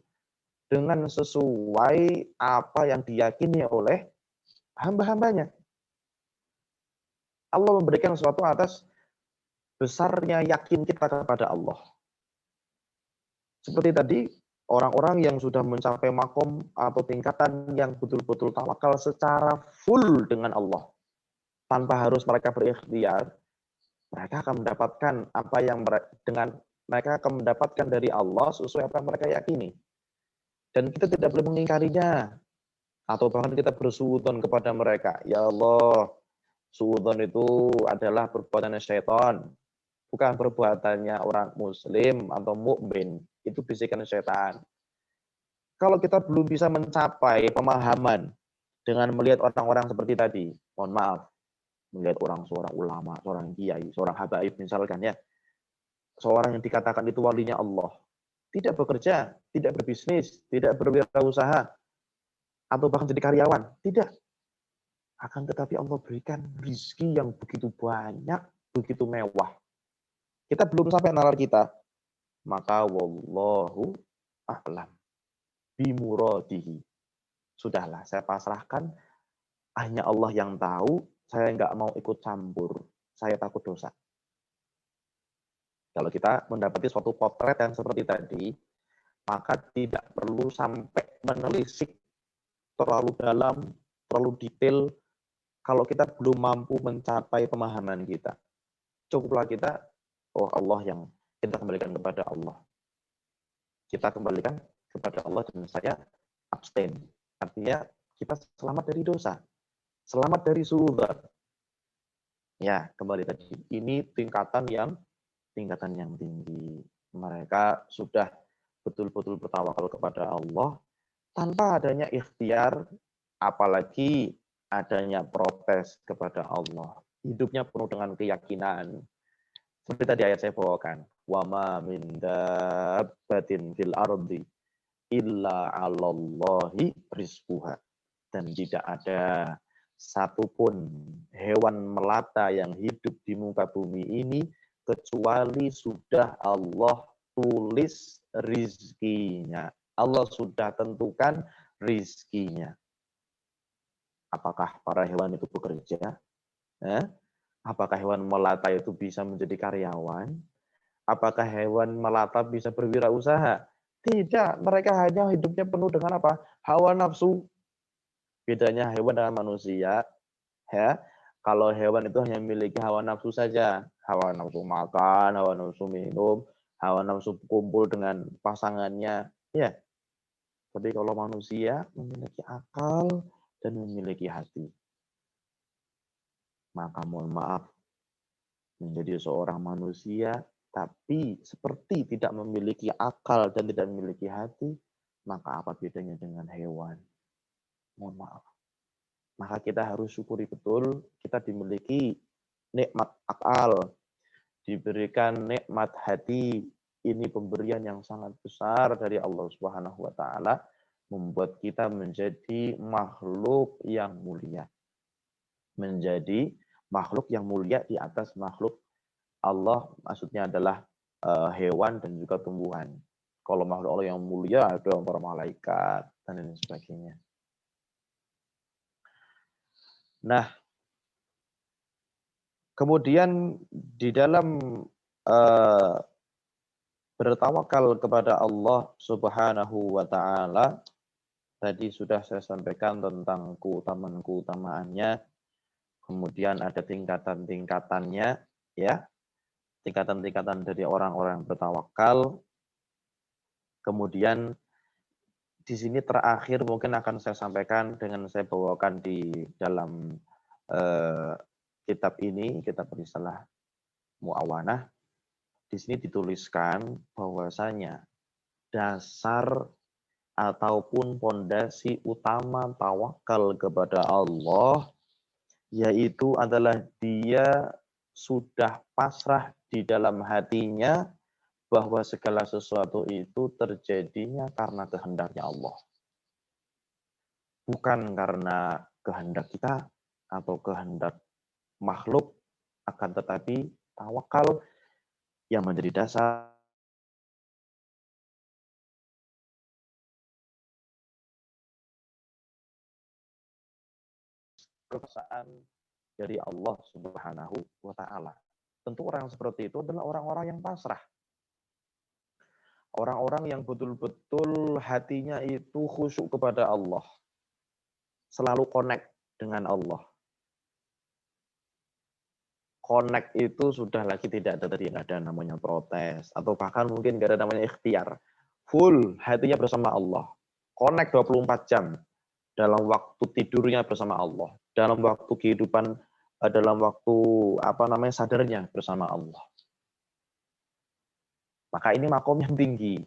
Dengan sesuai apa yang diyakini oleh hamba-hambanya. Allah memberikan sesuatu atas besarnya yakin kita kepada Allah. Seperti tadi, orang-orang yang sudah mencapai makom atau tingkatan yang betul-betul tawakal secara full dengan Allah, tanpa harus mereka berikhtiar, mereka akan mendapatkan apa yang mereka akan mendapatkan dari Allah sesuai apa yang mereka yakini. Dan kita tidak boleh mengingkarinya, atau bahkan kita bersuudzon kepada mereka. Ya Allah, suudzon itu adalah perbuatan syaitan, bukan perbuatannya orang muslim atau mukmin. Itu bisikan syaitan. Kalau kita belum bisa mencapai pemahaman dengan melihat orang-orang seperti tadi, mohon maaf, melihat seorang ulama, seorang kiai, seorang habaib misalkan ya, seorang yang dikatakan itu walinya Allah, tidak bekerja, tidak berbisnis, tidak berwirausaha, atau bahkan jadi karyawan, tidak. Akan tetapi Allah berikan rezeki yang begitu banyak, begitu mewah. kita belum sampai nalar kita, maka wallahu a'lam bimuradihi. Sudahlah, saya pasrahkan, hanya Allah yang tahu, saya nggak mau ikut campur, saya takut dosa. Kalau kita mendapati suatu potret yang seperti tadi, maka tidak perlu sampai menelisik terlalu dalam, terlalu detail, kalau kita belum mampu mencapai pemahaman kita. Cukuplah kita, oh Allah yang kita kembalikan kepada Allah. Kita kembalikan kepada Allah dan saya abstain. Artinya kita selamat dari dosa, selamat dari suudzon. Ya, kembali tadi. Ini tingkatan yang tinggi. Mereka sudah betul-betul bertawakal kepada Allah tanpa adanya ikhtiar, apalagi adanya protes kepada Allah. Hidupnya penuh dengan keyakinan. Seperti tadi ayat saya bawakan. Wa ma min dabbatin fil ardi illa 'alallahi rizquha. Dan tidak ada satupun hewan melata yang hidup di muka bumi ini kecuali sudah Allah tulis rizkinya. Allah sudah tentukan rizkinya. Apakah para hewan itu bekerja? Apakah hewan melata itu bisa menjadi karyawan? Apakah hewan melata bisa berwirausaha? Tidak, mereka hanya hidupnya penuh dengan apa? Hawa nafsu. Bedanya hewan dengan manusia, ya. Kalau hewan itu hanya memiliki hawa nafsu saja, hawa nafsu makan, hawa nafsu minum, hawa nafsu kumpul dengan pasangannya, ya. Tapi kalau manusia memiliki akal dan memiliki hati. Maka mohon maaf, menjadi seorang manusia tapi seperti tidak memiliki akal dan tidak memiliki hati, maka apa bedanya dengan hewan? Mohon maaf. Maka kita harus syukuri betul kita dimiliki nikmat akal, diberikan nikmat hati. Ini pemberian yang sangat besar dari Allah Subhanahu wa taala, membuat kita menjadi makhluk yang mulia. Menjadi makhluk yang mulia di atas makhluk Allah, maksudnya adalah hewan dan juga tumbuhan. Kalau makhluk Allah yang mulia itu para malaikat dan lain sebagainya. Nah, kemudian di dalam bertawakal kepada Allah Subhanahu wa taala, tadi sudah saya sampaikan tentang keutamaannya. Kemudian ada tingkatan-tingkatannya, ya. Tingkatan-tingkatan dari orang-orang yang bertawakal. Kemudian di sini terakhir mungkin akan saya sampaikan dengan saya bawakan di dalam kitab ini, kitab risalah Mu'awanah. Di sini dituliskan bahwasanya dasar ataupun pondasi utama tawakal kepada Allah yaitu adalah dia sudah pasrah di dalam hatinya bahwa segala sesuatu itu terjadinya karena kehendaknya Allah. Bukan karena kehendak kita atau kehendak makhluk, akan tetapi tawakal yang menjadi dasar kekuasaan dari Allah Subhanahu wa taala. Tentu orang seperti itu adalah orang-orang yang pasrah. Orang-orang yang betul-betul hatinya itu khusyuk kepada Allah. Selalu connect dengan Allah. Connect itu sudah lagi tidak ada tadi, nggak ada namanya protes. Atau bahkan mungkin nggak ada namanya ikhtiar. Full hatinya bersama Allah. Connect 24 jam. Dalam waktu tidurnya bersama Allah. Dalam waktu kehidupan, dalam waktu sadarnya bersama Allah. Maka ini makom yang tinggi.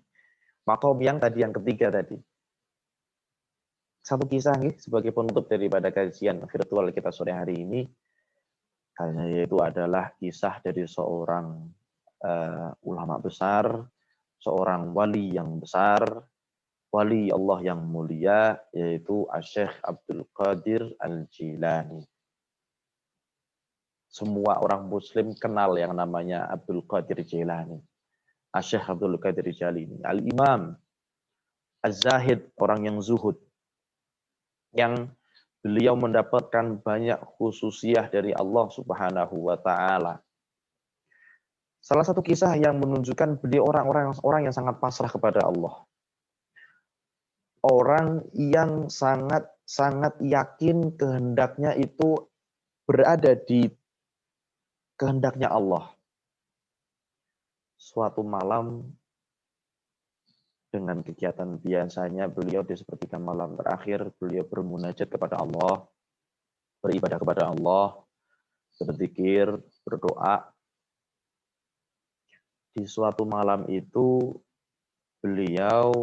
Makom yang tadi, yang ketiga tadi. Satu kisah nih, sebagai penutup daripada kajian virtual kita sore hari ini. Karena yaitu adalah kisah dari seorang ulama besar, seorang wali yang besar, wali Allah yang mulia, yaitu Syekh Abdul Qadir Al-Jilani. semua orang muslim kenal yang namanya Abdul Qadir Jailani. Asy-Syaikh Abdul Qadir Jailani, Al-Imam Az-Zahid, orang yang zuhud, yang beliau mendapatkan banyak khususiyah dari Allah Subhanahu wa taala. Salah satu kisah yang menunjukkan beliau orang yang sangat pasrah kepada Allah. Orang yang sangat yakin kehendaknya itu berada di kehendaknya Allah. Suatu malam dengan kegiatan biasanya beliau di sepertiga malam terakhir beliau bermunajat kepada Allah, beribadah kepada Allah, berzikir, berdoa. Di suatu malam itu beliau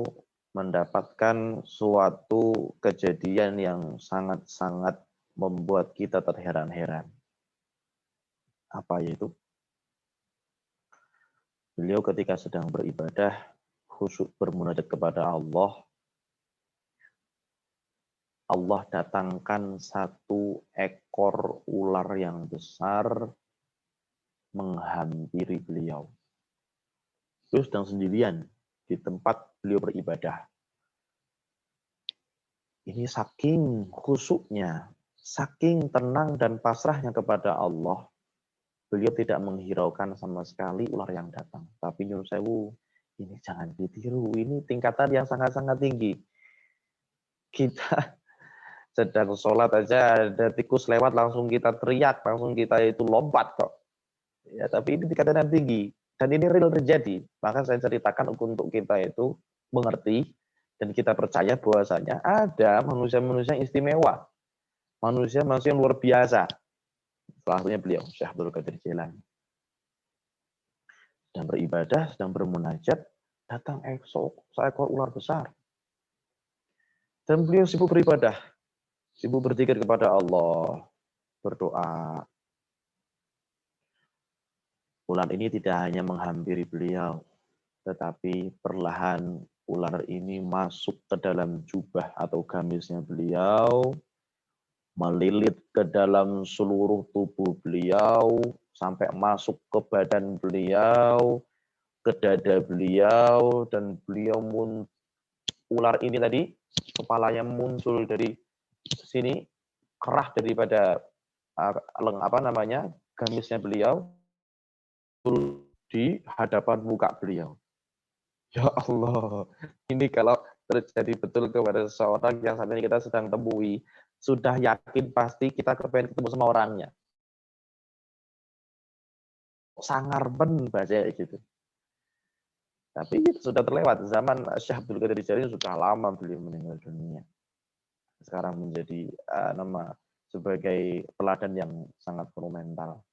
mendapatkan suatu kejadian yang sangat-sangat membuat kita terheran-heran. Apa itu? Beliau ketika sedang beribadah, khusyuk bermunajat kepada Allah, Allah datangkan satu ekor ular yang besar menghampiri beliau. Beliau sedang sendirian di tempat beliau beribadah. Ini saking khusyuknya, saking tenang dan pasrahnya kepada Allah, beliau tidak menghiraukan sama sekali ular yang datang. Tapi nyuruh sewu, ini jangan ditiru, ini tingkatan yang sangat-sangat tinggi. Kita sedang sholat aja, ada tikus lewat langsung kita teriak, langsung kita itu lompat kok. Ya, tapi ini tingkatan yang tinggi. Dan ini real terjadi. Maka saya ceritakan untuk kita itu mengerti dan kita percaya bahwasanya ada manusia-manusia yang istimewa. Manusia-manusia yang luar biasa. Salah satunya beliau, Syekh Abdul Qadir Jailani. Sedang beribadah, sedang bermunajat, datang seekor ular besar. Dan beliau sibuk beribadah, sibuk berzikir kepada Allah, berdoa. Ular ini tidak hanya menghampiri beliau, tetapi perlahan ular ini masuk ke dalam jubah atau gamisnya beliau, melilit ke dalam seluruh tubuh beliau, sampai masuk ke badan beliau, ke dada beliau, dan beliau ular ini tadi, kepalanya muncul dari sini, kerah daripada gamisnya beliau, di hadapan muka beliau. Ya Allah, ini kalau terjadi betul kepada seseorang yang saat ini kita sedang temui, sudah yakin pasti kita kepengen ketemu sama orangnya. Sangar ben bahasa gitu. Tapi itu sudah terlewat. Zaman Syekh Abdul Qadir Jailani sudah lama beliau meninggal dunia. Sekarang menjadi nama sebagai teladan yang sangat monumental.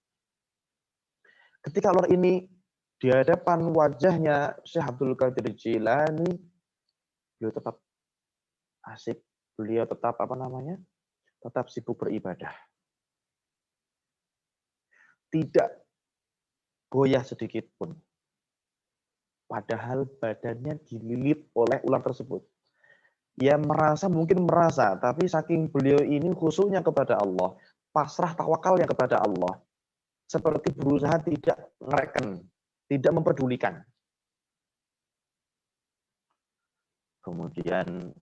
Ketika ular ini di hadapan wajahnya Syekh Abdul Qadir Jailani, beliau tetap asik, beliau tetap tetap sibuk beribadah. Tidak goyah sedikit pun. Padahal badannya dililit oleh ular tersebut. Ia mungkin merasa, tapi saking beliau ini khusyuknya kepada Allah, pasrah tawakalnya kepada Allah, seperti berusaha tidak ngereken, tidak memperdulikan. Kemudian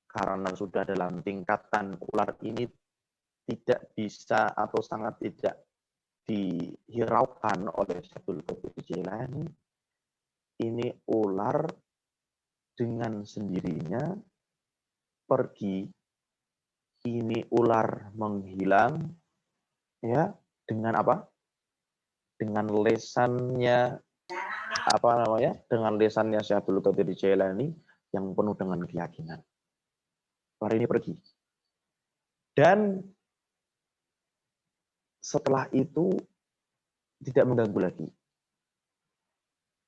karena sudah dalam tingkatan ular ini tidak bisa atau sangat tidak dihiraukan oleh Syekh Abdul Qadir Jailani, ini ular dengan sendirinya pergi. Ini ular menghilang, ya, dengan apa? Dengan lesannya dengan lesannya Syekh Abdul Qadir Jailani yang penuh dengan keyakinan. Ular ini pergi. Dan setelah itu tidak mengganggu lagi.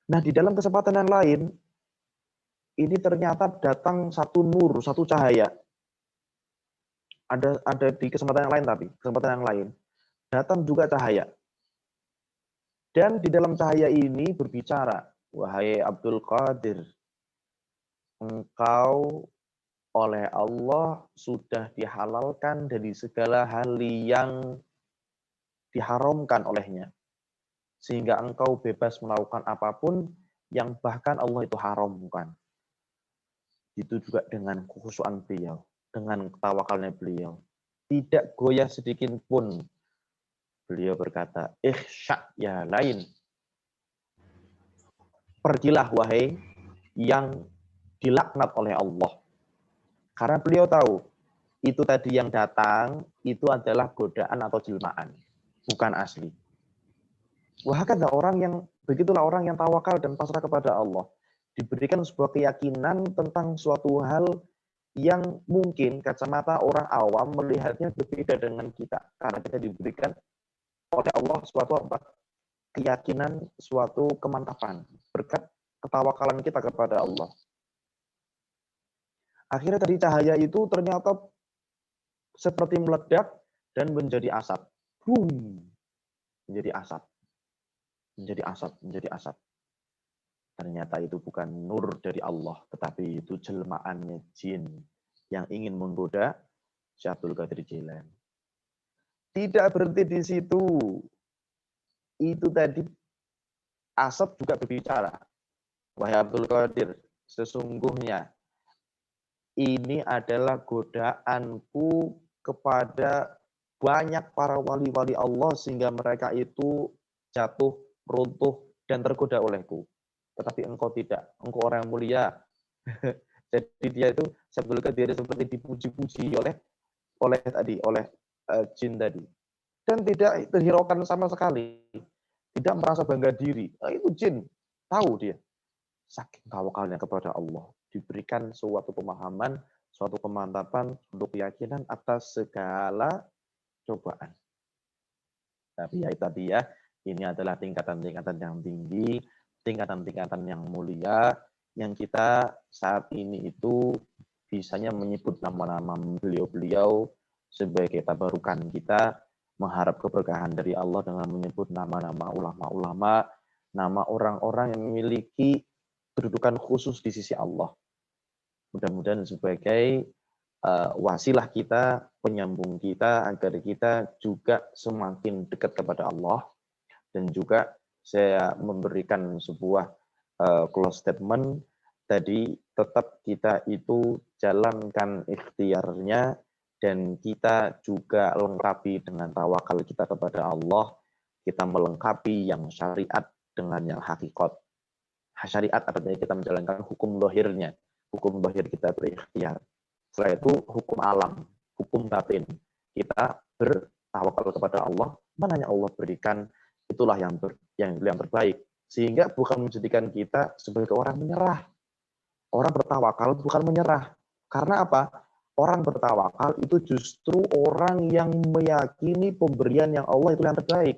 Nah, di dalam kesempatan yang lain, ini ternyata datang satu nur, satu cahaya. Ada di kesempatan yang lain, datang juga cahaya. Dan di dalam cahaya ini berbicara, wahai Abdul Qadir, engkau oleh Allah sudah dihalalkan dari segala hal yang diharamkan olehnya. Sehingga engkau bebas melakukan apapun yang bahkan Allah itu haramkan. Itu juga dengan kekhusyuan beliau, dengan tawakalnya beliau. Tidak goyah sedikit pun. Beliau berkata, "Ikhsya ya lain." Pergilah wahai yang dilaknat oleh Allah. Karena beliau tahu, itu tadi yang datang, itu adalah godaan atau jelmaan. Bukan asli. Wahakala begitulah orang yang tawakal dan pasrah kepada Allah. Diberikan sebuah keyakinan tentang suatu hal yang mungkin kacamata orang awam melihatnya berbeda dengan kita. Karena kita diberikan oleh Allah suatu keyakinan, suatu kemantapan. Berkat ketawakalan kita kepada Allah. Akhirnya tadi cahaya itu ternyata seperti meledak dan menjadi asap. Boom. Menjadi asap. Menjadi asap, menjadi asap. Ternyata itu bukan nur dari Allah, tetapi itu jelmaannya jin yang ingin menggoda Syekh Abdul Qadir Jailani. Tidak berhenti di situ. Itu tadi asap juga berbicara. Wahai Abdul Qadir, sesungguhnya ini adalah godaanku kepada banyak para wali-wali Allah sehingga mereka itu jatuh, runtuh, dan tergoda olehku. Tetapi engkau tidak, engkau orang mulia. Jadi dia itu sebetulnya dia seperti dipuji-puji oleh jin tadi. Dan tidak terhiraukan sama sekali. Tidak merasa bangga diri. Nah, itu jin. Tahu dia. Saking tawakalnya kepada Allah. Diberikan suatu pemahaman, suatu kemantapan, untuk keyakinan atas segala cobaan. Tapi ya tadi ya, ini adalah tingkatan-tingkatan yang tinggi, tingkatan-tingkatan yang mulia, yang kita saat ini itu bisanya menyebut nama-nama beliau-beliau sebagai tabarukan kita, mengharap keberkahan dari Allah dengan menyebut nama-nama ulama-ulama, nama orang-orang yang memiliki kedudukan khusus di sisi Allah. Mudah-mudahan sebagai wasilah kita, penyambung kita, agar kita juga semakin dekat kepada Allah. Dan juga saya memberikan sebuah close statement, tadi tetap kita itu jalankan ikhtiarnya, dan kita juga lengkapi dengan tawakal kita kepada Allah, kita melengkapi yang syariat dengan yang hakikat. Syariat artinya kita menjalankan hukum zahirnya, hukum zahir kita berikhtiar. Setelah itu hukum alam, hukum batin. Kita bertawakal kepada Allah, mana yang Allah berikan, itulah yang terbaik. Sehingga bukan menjadikan kita sebagai orang menyerah. Orang bertawakal bukan menyerah. Karena apa? Orang bertawakal itu justru orang yang meyakini pemberian yang Allah itu yang terbaik.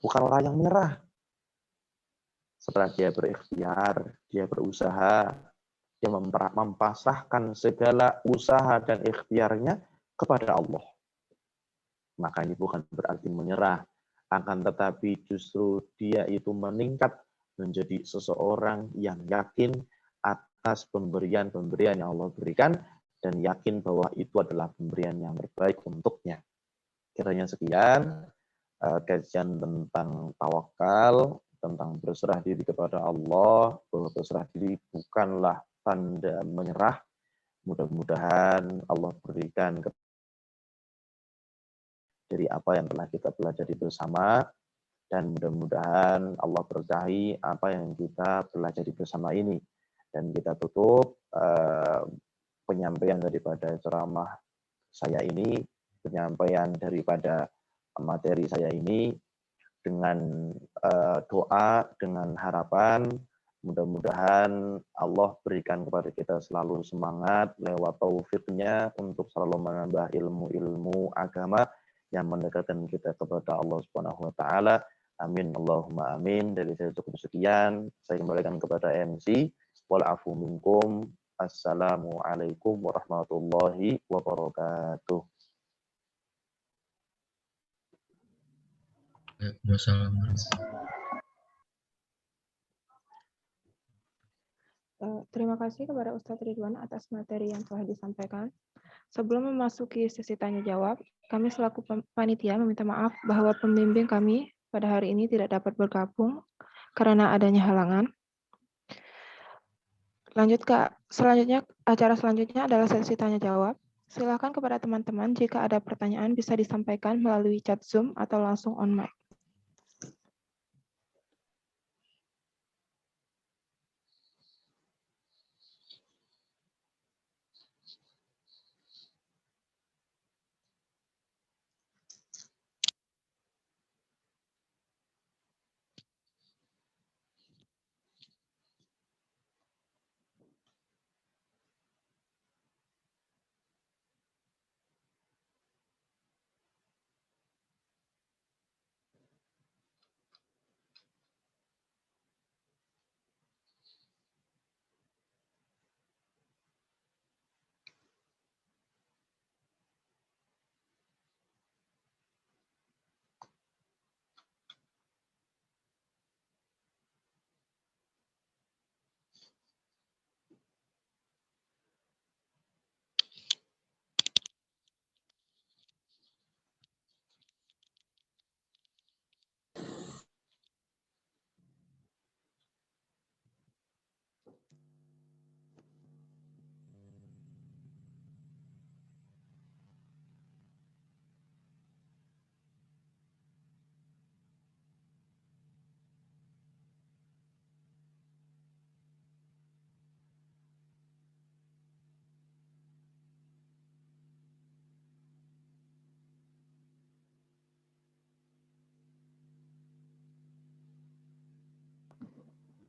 Bukan orang yang menyerah. Setelah dia berikhtiar, dia berusaha, dia mempasrahkan segala usaha dan ikhtiarnya kepada Allah. Maka ini bukan berarti menyerah, akan tetapi justru dia itu meningkat menjadi seseorang yang yakin atas pemberian-pemberian yang Allah berikan, dan yakin bahwa itu adalah pemberian yang terbaik untuknya. Kiranya sekian kajian tentang tawakal, tentang berserah diri kepada Allah, bahwa berserah diri bukanlah tanda menyerah. Mudah-mudahan Allah berikan dari apa yang telah kita pelajari bersama, dan mudah-mudahan Allah berkahi apa yang kita pelajari bersama ini. Dan kita tutup penyampaian daripada ceramah saya ini, penyampaian daripada materi saya ini dengan doa, dengan harapan mudah-mudahan Allah berikan kepada kita selalu semangat lewat taufiknya untuk selalu menambah ilmu-ilmu agama yang mendekatkan kita kepada Allah Subhanahu wa taala. Amin Allahumma amin. Dari saya cukup sekian, saya kembalikan kepada MC. Wal afu minkum. Assalamualaikum warahmatullahi wabarakatuh. Terima kasih kepada Ustadz Ridwan atas materi yang telah disampaikan. Sebelum memasuki sesi tanya jawab, kami selaku panitia meminta maaf bahwa pembimbing kami pada hari ini tidak dapat bergabung karena adanya halangan. Lanjut ke acara selanjutnya adalah sesi tanya jawab. Silakan kepada teman-teman jika ada pertanyaan bisa disampaikan melalui chat Zoom atau langsung on mic.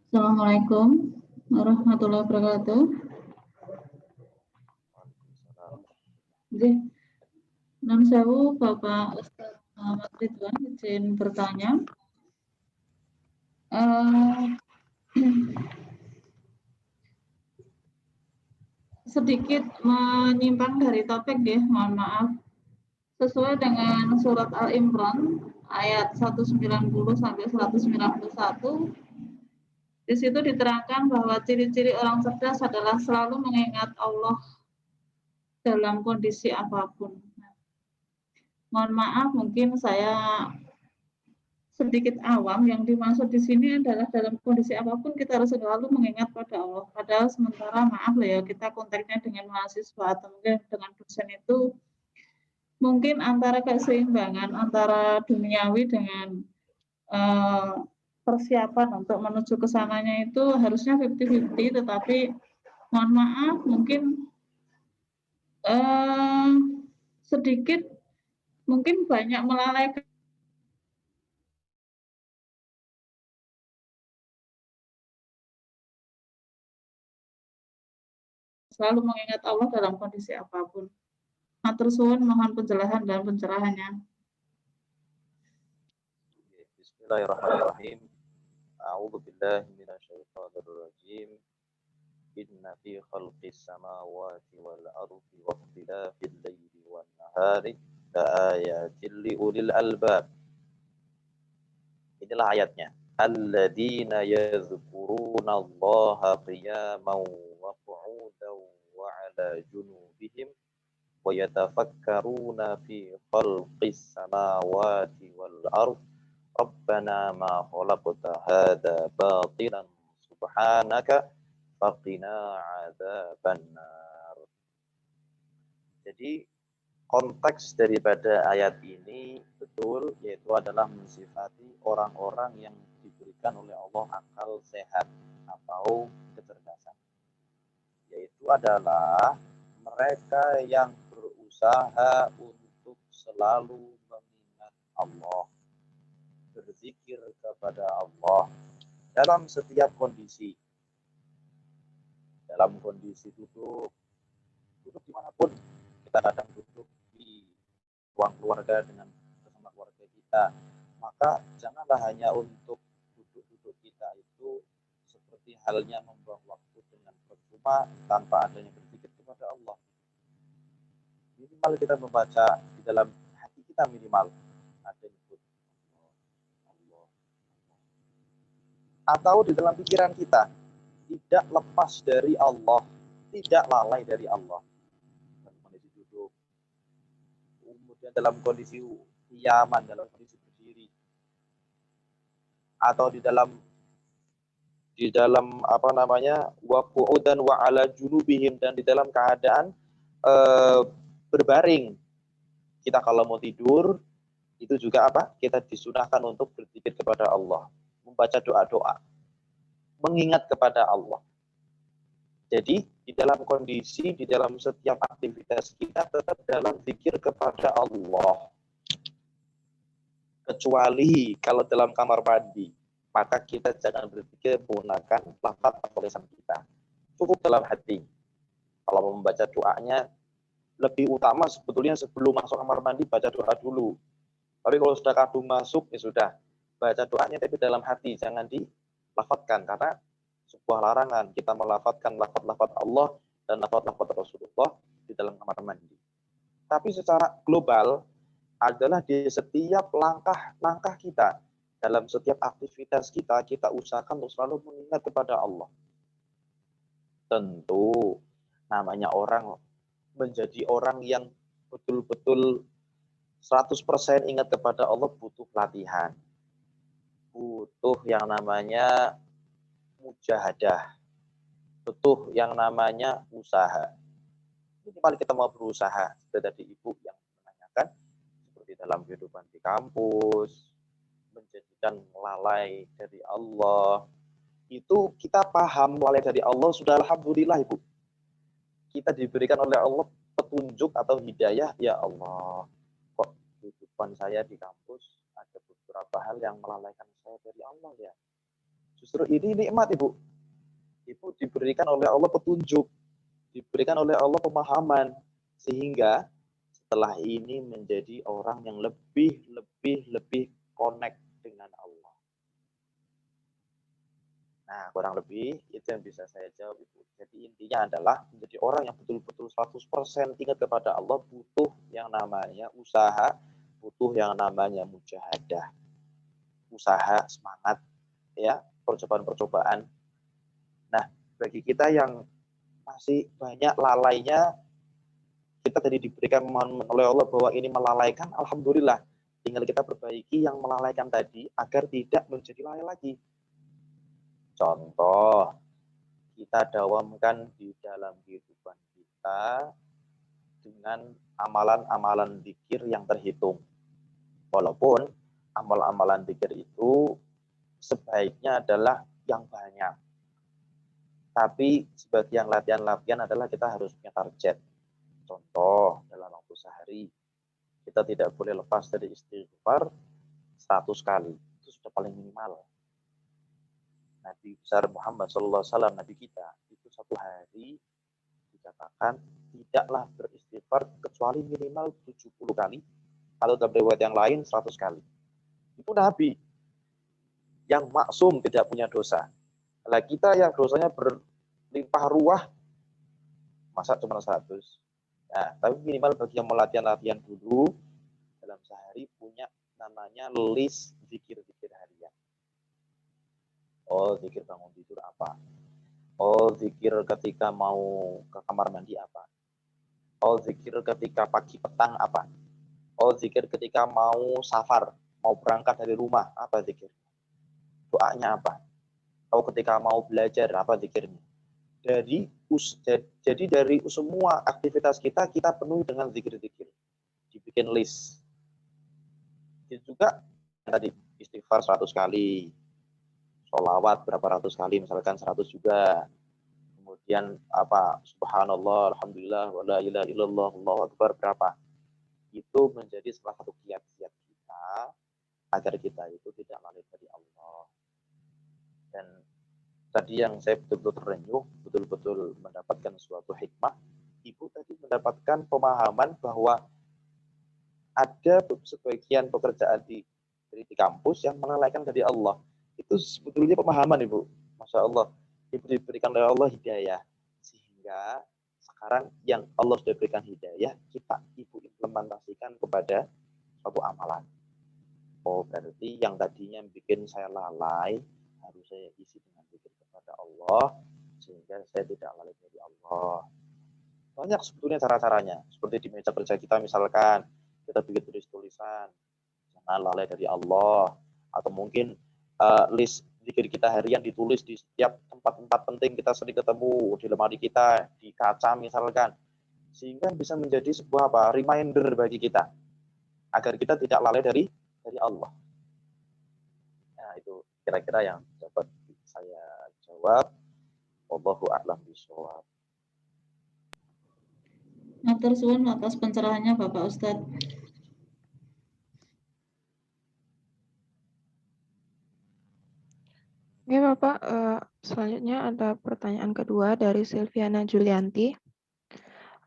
Assalamualaikum warahmatullahi wabarakatuh. Oke, Nun sewu Bapak Ustadz Muhammad Ridwan izin bertanya. Sedikit menyimpang dari topik ya, mohon maaf. Sesuai dengan surat Al-Imran ayat 190 sampai 191, di situ diterangkan bahwa ciri-ciri orang cerdas adalah selalu mengingat Allah dalam kondisi apapun. Mohon maaf, mungkin saya sedikit awam. Yang dimaksud di sini adalah dalam kondisi apapun kita harus selalu mengingat pada Allah. Padahal sementara maaf lah ya, kita kontaknya dengan mahasiswa atau mungkin dengan dosen itu mungkin antara keseimbangan antara duniawi dengan persiapan untuk menuju ke sananya itu harusnya 50-50, tetapi mohon maaf mungkin sedikit mungkin banyak melalaikan selalu mengingat Allah dalam kondisi apapun. Matur suwun, mohon penjelasan dan pencerahannya. Bismillahirrahmanirrahim. A'udzu billahi minasyaitonir rajim. Inna fi khalqis samawati wal ardi wa ikhtilafil laili wan nahari laayatil liulil albab. Inilah ayatnya. Alladzina yadhkuruna Allaha qiyaman wa qu'udan wa 'ala junubihim wa yatafakkaruna fi khalqis samawati wal ardi Rabbana ma khalaqta hadza batilan subhanaka faqina adzabannar. Jadi konteks daripada ayat ini betul, yaitu adalah mensifati orang-orang yang diberikan oleh Allah akal sehat atau kecerdasan, yaitu adalah mereka yang berusaha untuk selalu mengingat Allah, berzikir kepada Allah dalam setiap kondisi, dalam kondisi duduk dimanapun. Kita kadang duduk di ruang keluarga dengan bersama keluarga kita, maka janganlah hanya untuk duduk kita itu seperti halnya membuang waktu dengan percuma tanpa adanya berzikir kepada Allah. Minimal kita membaca di dalam hati kita, minimal ada nyebut Allah, atau di dalam pikiran kita tidak lepas dari Allah, tidak lalai dari Allah. kemudian dalam kondisi nyaman, dalam kondisi berdiri, atau di dalam apa namanya, wa qu'udan wa ala junubihim, dan di dalam keadaan berbaring. Kita kalau mau tidur itu juga apa? Kita disunahkan untuk berzikir kepada Allah, membaca doa-doa, mengingat kepada Allah. Jadi di dalam kondisi, di dalam setiap aktivitas kita tetap dalam zikir kepada Allah. Kecuali kalau dalam kamar mandi, maka kita jangan berzikir menggunakan lafaz atau lisan kita. Cukup dalam hati. Kalau mau membaca doanya, lebih utama sebetulnya sebelum masuk kamar mandi baca doa dulu. Tapi kalau sudah kadung masuk, ya sudah. Baca doanya tapi dalam hati, jangan dilafadzkan. Karena sebuah larangan kita melafadzkan lafaz-lafaz Allah dan lafaz-lafaz Rasulullah di dalam kamar mandi. Tapi secara global adalah di setiap langkah-langkah kita, dalam setiap aktivitas kita, kita usahakan untuk selalu mengingat kepada Allah. Tentu namanya orang menjadi orang yang betul-betul 100% ingat kepada Allah butuh latihan. Butuh yang namanya mujahadah. Butuh yang namanya usaha. Minimal kita mau berusaha. Seperti tadi Ibu yang menanyakan, seperti dalam kehidupan di kampus, menjadikan lalai dari Allah. Itu kita paham lalai dari Allah, sudah alhamdulillah Ibu. Kita diberikan oleh Allah petunjuk atau hidayah, ya Allah. Kok kehidupan saya di kampus ada beberapa hal yang melalaikan saya dari Allah ya. Justru ini nikmat Ibu. Ibu diberikan oleh Allah petunjuk, diberikan oleh Allah pemahaman, sehingga setelah ini menjadi orang yang lebih connect dengan Allah. Nah, kurang lebih itu yang bisa saya jawab Ibu. Jadi intinya adalah menjadi orang yang betul-betul 100% ingat kepada Allah, butuh yang namanya usaha, butuh yang namanya mujahadah. Usaha, semangat, ya, percobaan-percobaan. Nah, bagi kita yang masih banyak lalainya, kita tadi diberikan oleh Allah bahwa ini melalaikan, alhamdulillah. Tinggal kita perbaiki yang melalaikan tadi agar tidak menjadi lalai lagi. Contoh, kita dawamkan di dalam kehidupan kita dengan amalan-amalan zikir yang terhitung. Walaupun amalan-amalan zikir itu sebaiknya adalah yang banyak. Tapi sebagai yang latihan-latihan adalah kita harus punya target. Contoh, dalam waktu sehari, kita tidak boleh lepas dari istighfar 100 kali. Itu sudah paling minimal. Nabi besar Muhammad SAW, Nabi kita, itu satu hari dikatakan tidaklah beristighfar kecuali minimal 70 kali, atau dalam riwayat yang lain 100 kali. Itu Nabi yang maksum, tidak punya dosa. Nah, kita yang dosanya berlimpah ruah, masa cuma 100? Nah, tapi minimal bagi yang melatihan-latihan dulu, dalam sehari punya namanya list zikir-zikir harian. Oh, zikir bangun tidur apa? Oh, zikir ketika mau ke kamar mandi apa? Oh, zikir ketika pagi petang apa? Oh, zikir ketika mau safar, mau berangkat dari rumah, apa zikir? Doanya apa? Oh, ketika mau belajar, apa zikirnya? Jadi dari semua aktivitas kita penuhi dengan zikir-zikir. Dibikin list. Itu juga tadi istighfar 100 kali. Sholawat berapa ratus kali, misalkan 100 juga. Kemudian apa? Subhanallah, alhamdulillah, wa la ilaha illallah, Allahu akbar berapa? Itu menjadi salah satu kiat-kiat kita agar kita itu tidak lalai dari Allah. Dan tadi yang saya betul-betul terenyuh, betul-betul mendapatkan suatu hikmah. Ibu tadi mendapatkan pemahaman bahwa ada sebagian pekerjaan di kampus yang melalaikan dari Allah. Itu sebetulnya pemahaman Ibu. Masya Allah. Ibu diberikan oleh Allah hidayah. Sehingga sekarang yang Allah sudah berikan hidayah, kita Ibu implementasikan kepada suatu amalan. Oh, berarti yang tadinya bikin saya lalai, harus saya isi dengan zikir kepada Allah, sehingga saya tidak lalai dari Allah. Banyak sebetulnya cara-caranya. Seperti di meja kerja kita misalkan, kita bikin tulis-tulisan, jangan lalai dari Allah, atau mungkin list zikir kita harian ditulis di setiap tempat-tempat penting kita sering ketemu, di lemari kita, di kaca misalkan, sehingga bisa menjadi sebuah reminder bagi kita agar kita tidak lalai dari Allah. Nah, itu kira-kira yang dapat saya jawab. Wallahu a'lam bishawab. Matur suwun atas pencerahannya Bapak Ustadz. Oke Bapak, selanjutnya ada pertanyaan kedua dari Silviana Julianti.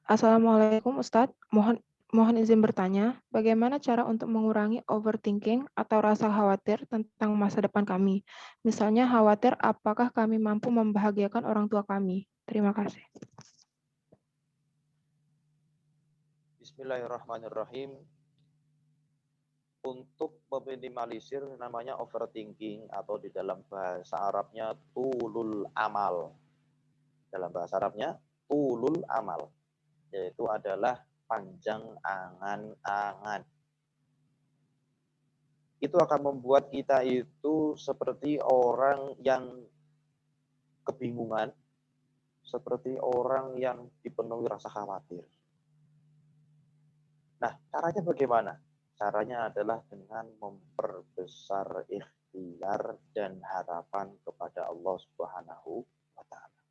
Assalamualaikum Ustadz, mohon izin bertanya, bagaimana cara untuk mengurangi overthinking atau rasa khawatir tentang masa depan kami? Misalnya khawatir apakah kami mampu membahagiakan orang tua kami. Terima kasih. Bismillahirrahmanirrahim. Untuk meminimalisir namanya overthinking atau di dalam bahasa Arabnya tulul amal. Dalam bahasa Arabnya tulul amal, yaitu adalah panjang angan-angan. Itu akan membuat kita itu seperti orang yang kebingungan, seperti orang yang dipenuhi rasa khawatir. Nah, caranya bagaimana? Caranya adalah dengan memperbesar ikhtiar dan harapan kepada Allah Subhanahu wa Ta'ala.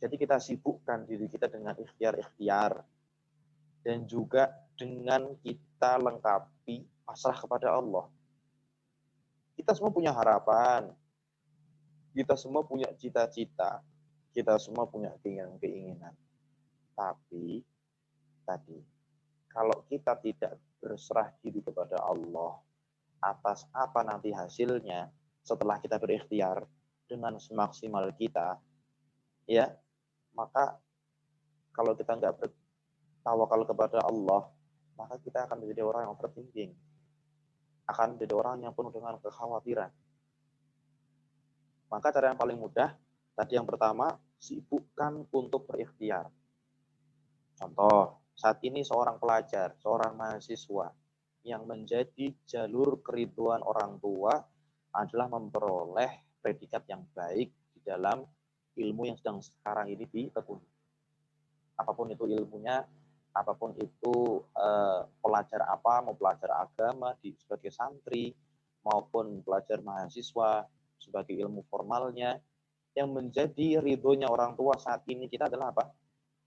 Jadi kita sibukkan diri kita dengan ikhtiar-ikhtiar dan juga dengan kita lengkapi pasrah kepada Allah. Kita semua punya harapan, kita semua punya cita-cita, kita semua punya keinginan-keinginan. Tapi tadi, kalau kita tidak berserah diri kepada Allah atas apa nanti hasilnya setelah kita berikhtiar dengan semaksimal kita, ya, maka kalau kita nggak bertawakal kepada Allah, maka kita akan menjadi orang yang overthinking, akan menjadi orang yang penuh dengan kekhawatiran. Maka cara yang paling mudah, tadi yang pertama, sibukkan untuk berikhtiar. Contoh, saat ini seorang pelajar, seorang mahasiswa yang menjadi jalur keriduan orang tua adalah memperoleh predikat yang baik di dalam ilmu yang sedang sekarang ini ditekuni. Apapun itu ilmunya, apapun itu pelajar apa, mau pelajar agama sebagai santri, maupun pelajar mahasiswa sebagai ilmu formalnya, yang menjadi ridhonya orang tua saat ini kita adalah apa?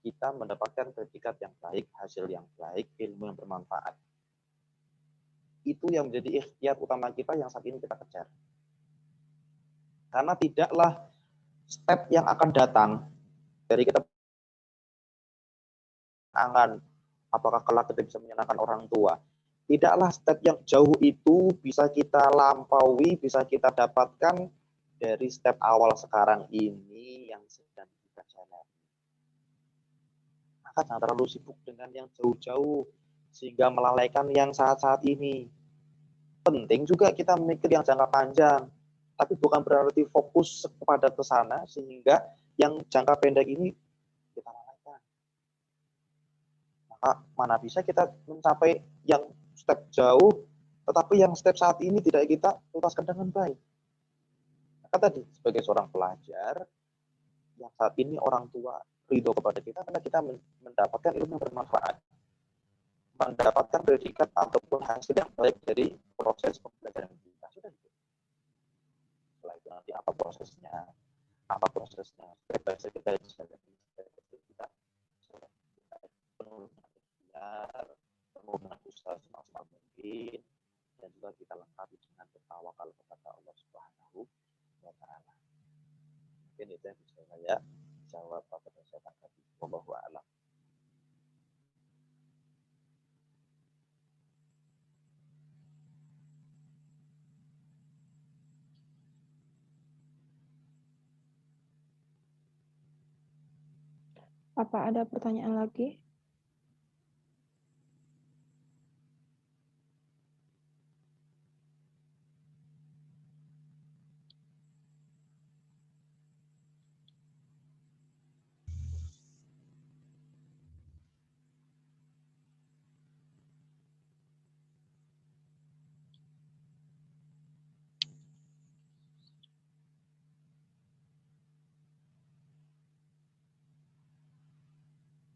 Kita mendapatkan predikat yang baik, hasil yang baik, ilmu yang bermanfaat. Itu yang menjadi ikhtiar utama kita yang saat ini kita kejar. Karena tidaklah step yang akan datang dari kita angan, apakah kelak kita bisa menyenangkan orang tua. Tidaklah step yang jauh itu bisa kita lampaui, bisa kita dapatkan dari step awal sekarang ini yang sedang kita jalani. Maka jangan terlalu sibuk dengan yang jauh-jauh sehingga melalaikan yang saat-saat ini. Penting juga kita memikir yang jangka panjang, tapi bukan berarti fokus kepada ke sana sehingga yang jangka pendek ini kita lalaikan. Maka mana bisa kita mencapai yang step jauh, tetapi yang step saat ini tidak kita tuntaskan dengan baik. Maka tadi sebagai seorang pelajar yang saat ini orang tua ridho kepada kita karena kita mendapatkan ilmu yang bermanfaat, mendapatkan predikat ataupun hasil yang baik dari proses pembelajaran kita. Sudah itu. Setelah itu nanti apa prosesnya, step by step kita penuh dengan ikhtiar, penuh dengan usaha semaksimal mungkin, dan juga kita lengkapi dengan bertawakal kepada Allah Subhanahu wa Ta'ala. Mungkin itu yang bisa saya jawab pada saya tanggapi. Wallahu a'lam. Apa ada pertanyaan lagi?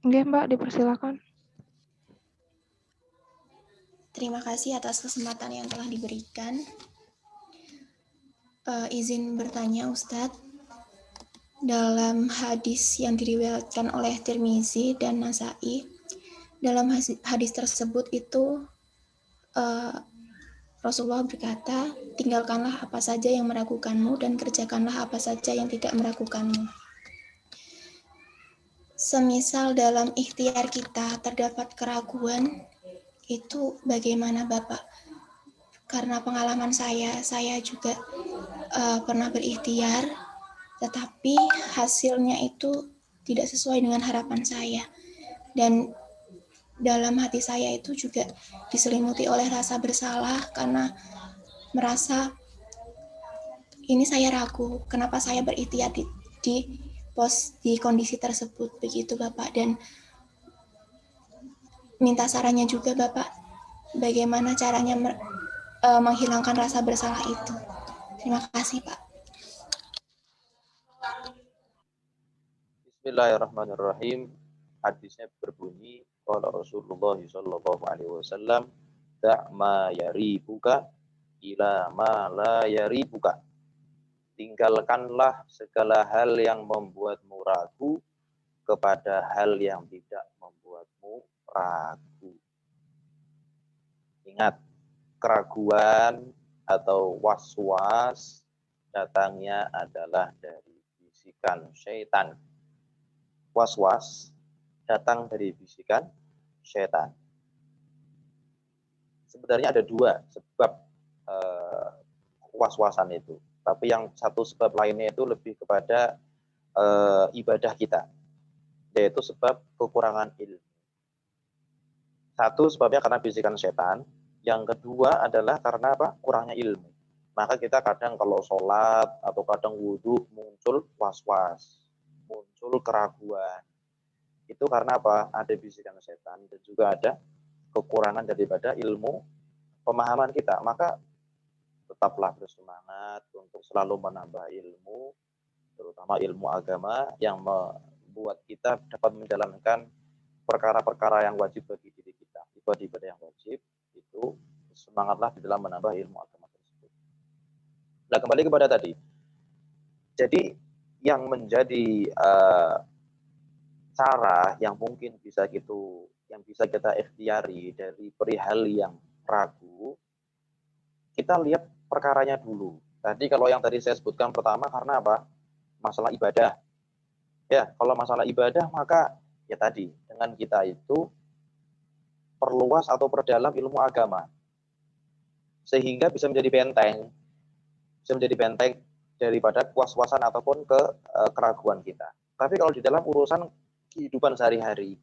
Nggih, Mbak, dipersilakan. Terima kasih atas kesempatan yang telah diberikan. Izin bertanya, Ustadz. Dalam hadis yang diriwayatkan oleh Tirmizi dan Nasai, dalam hadis tersebut itu Rasulullah berkata, tinggalkanlah apa saja yang meragukanmu dan kerjakanlah apa saja yang tidak meragukanmu. Semisal dalam ikhtiar kita terdapat keraguan, itu bagaimana Bapak? Karena pengalaman saya juga pernah berikhtiar, tetapi hasilnya itu tidak sesuai dengan harapan saya. Dan dalam hati saya itu juga diselimuti oleh rasa bersalah karena merasa ini saya ragu, kenapa saya berikhtiar di kondisi tersebut, begitu Bapak. Dan minta sarannya juga Bapak, bagaimana caranya menghilangkan rasa bersalah itu. Terima kasih Pak. Bismillahirrahmanirrahim. Hadisnya berbunyi, qala Rasulullah sallallahu alaihi wasallam, da' ma yaribuka ila ma la yaribuka. Tinggalkanlah segala hal yang membuatmu ragu kepada hal yang tidak membuatmu ragu. Ingat, keraguan atau was-was datangnya adalah dari bisikan syaitan. Was-was datang dari bisikan syaitan. Sebenarnya ada dua sebab was-wasan itu. Tapi yang satu sebab lainnya itu lebih kepada ibadah kita, yaitu sebab kekurangan ilmu. Satu sebabnya karena bisikan syaitan, yang kedua adalah karena apa? Kurangnya ilmu. Maka kita kadang kalau sholat atau kadang wudhu muncul was-was, muncul keraguan. Itu karena apa? Ada bisikan setan dan juga ada kekurangan daripada ilmu pemahaman kita. Maka tetaplah bersemangat untuk selalu menambah ilmu, terutama ilmu agama yang membuat kita dapat menjalankan perkara-perkara yang wajib bagi diri kita. Ibadah-ibadah yang wajib itu semangatlah di dalam menambah ilmu agama tersebut. Nah, kembali kepada tadi. Jadi yang menjadi cara yang mungkin bisa kita ikhtiari dari perihal yang ragu, kita lihat perkaranya dulu. Tadi kalau yang tadi saya sebutkan pertama karena apa? Masalah ibadah. Ya, kalau masalah ibadah maka ya tadi dengan kita itu perluas atau perdalam ilmu agama. Sehingga bisa menjadi benteng daripada was-wasan ataupun keraguan kita. Tapi kalau di dalam urusan kehidupan sehari-hari,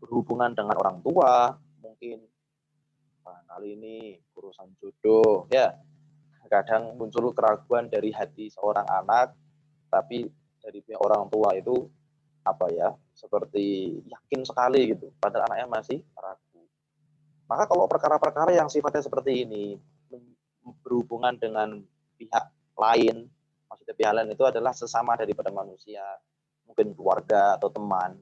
berhubungan dengan orang tua, mungkin kali ini urusan jodoh, ya kadang muncul keraguan dari hati seorang anak, tapi dari pihak orang tua itu seperti yakin sekali gitu, padahal anaknya masih ragu. Maka kalau perkara-perkara yang sifatnya seperti ini berhubungan dengan pihak lain, maksudnya pihak lain itu adalah sesama daripada manusia, mungkin keluarga atau teman,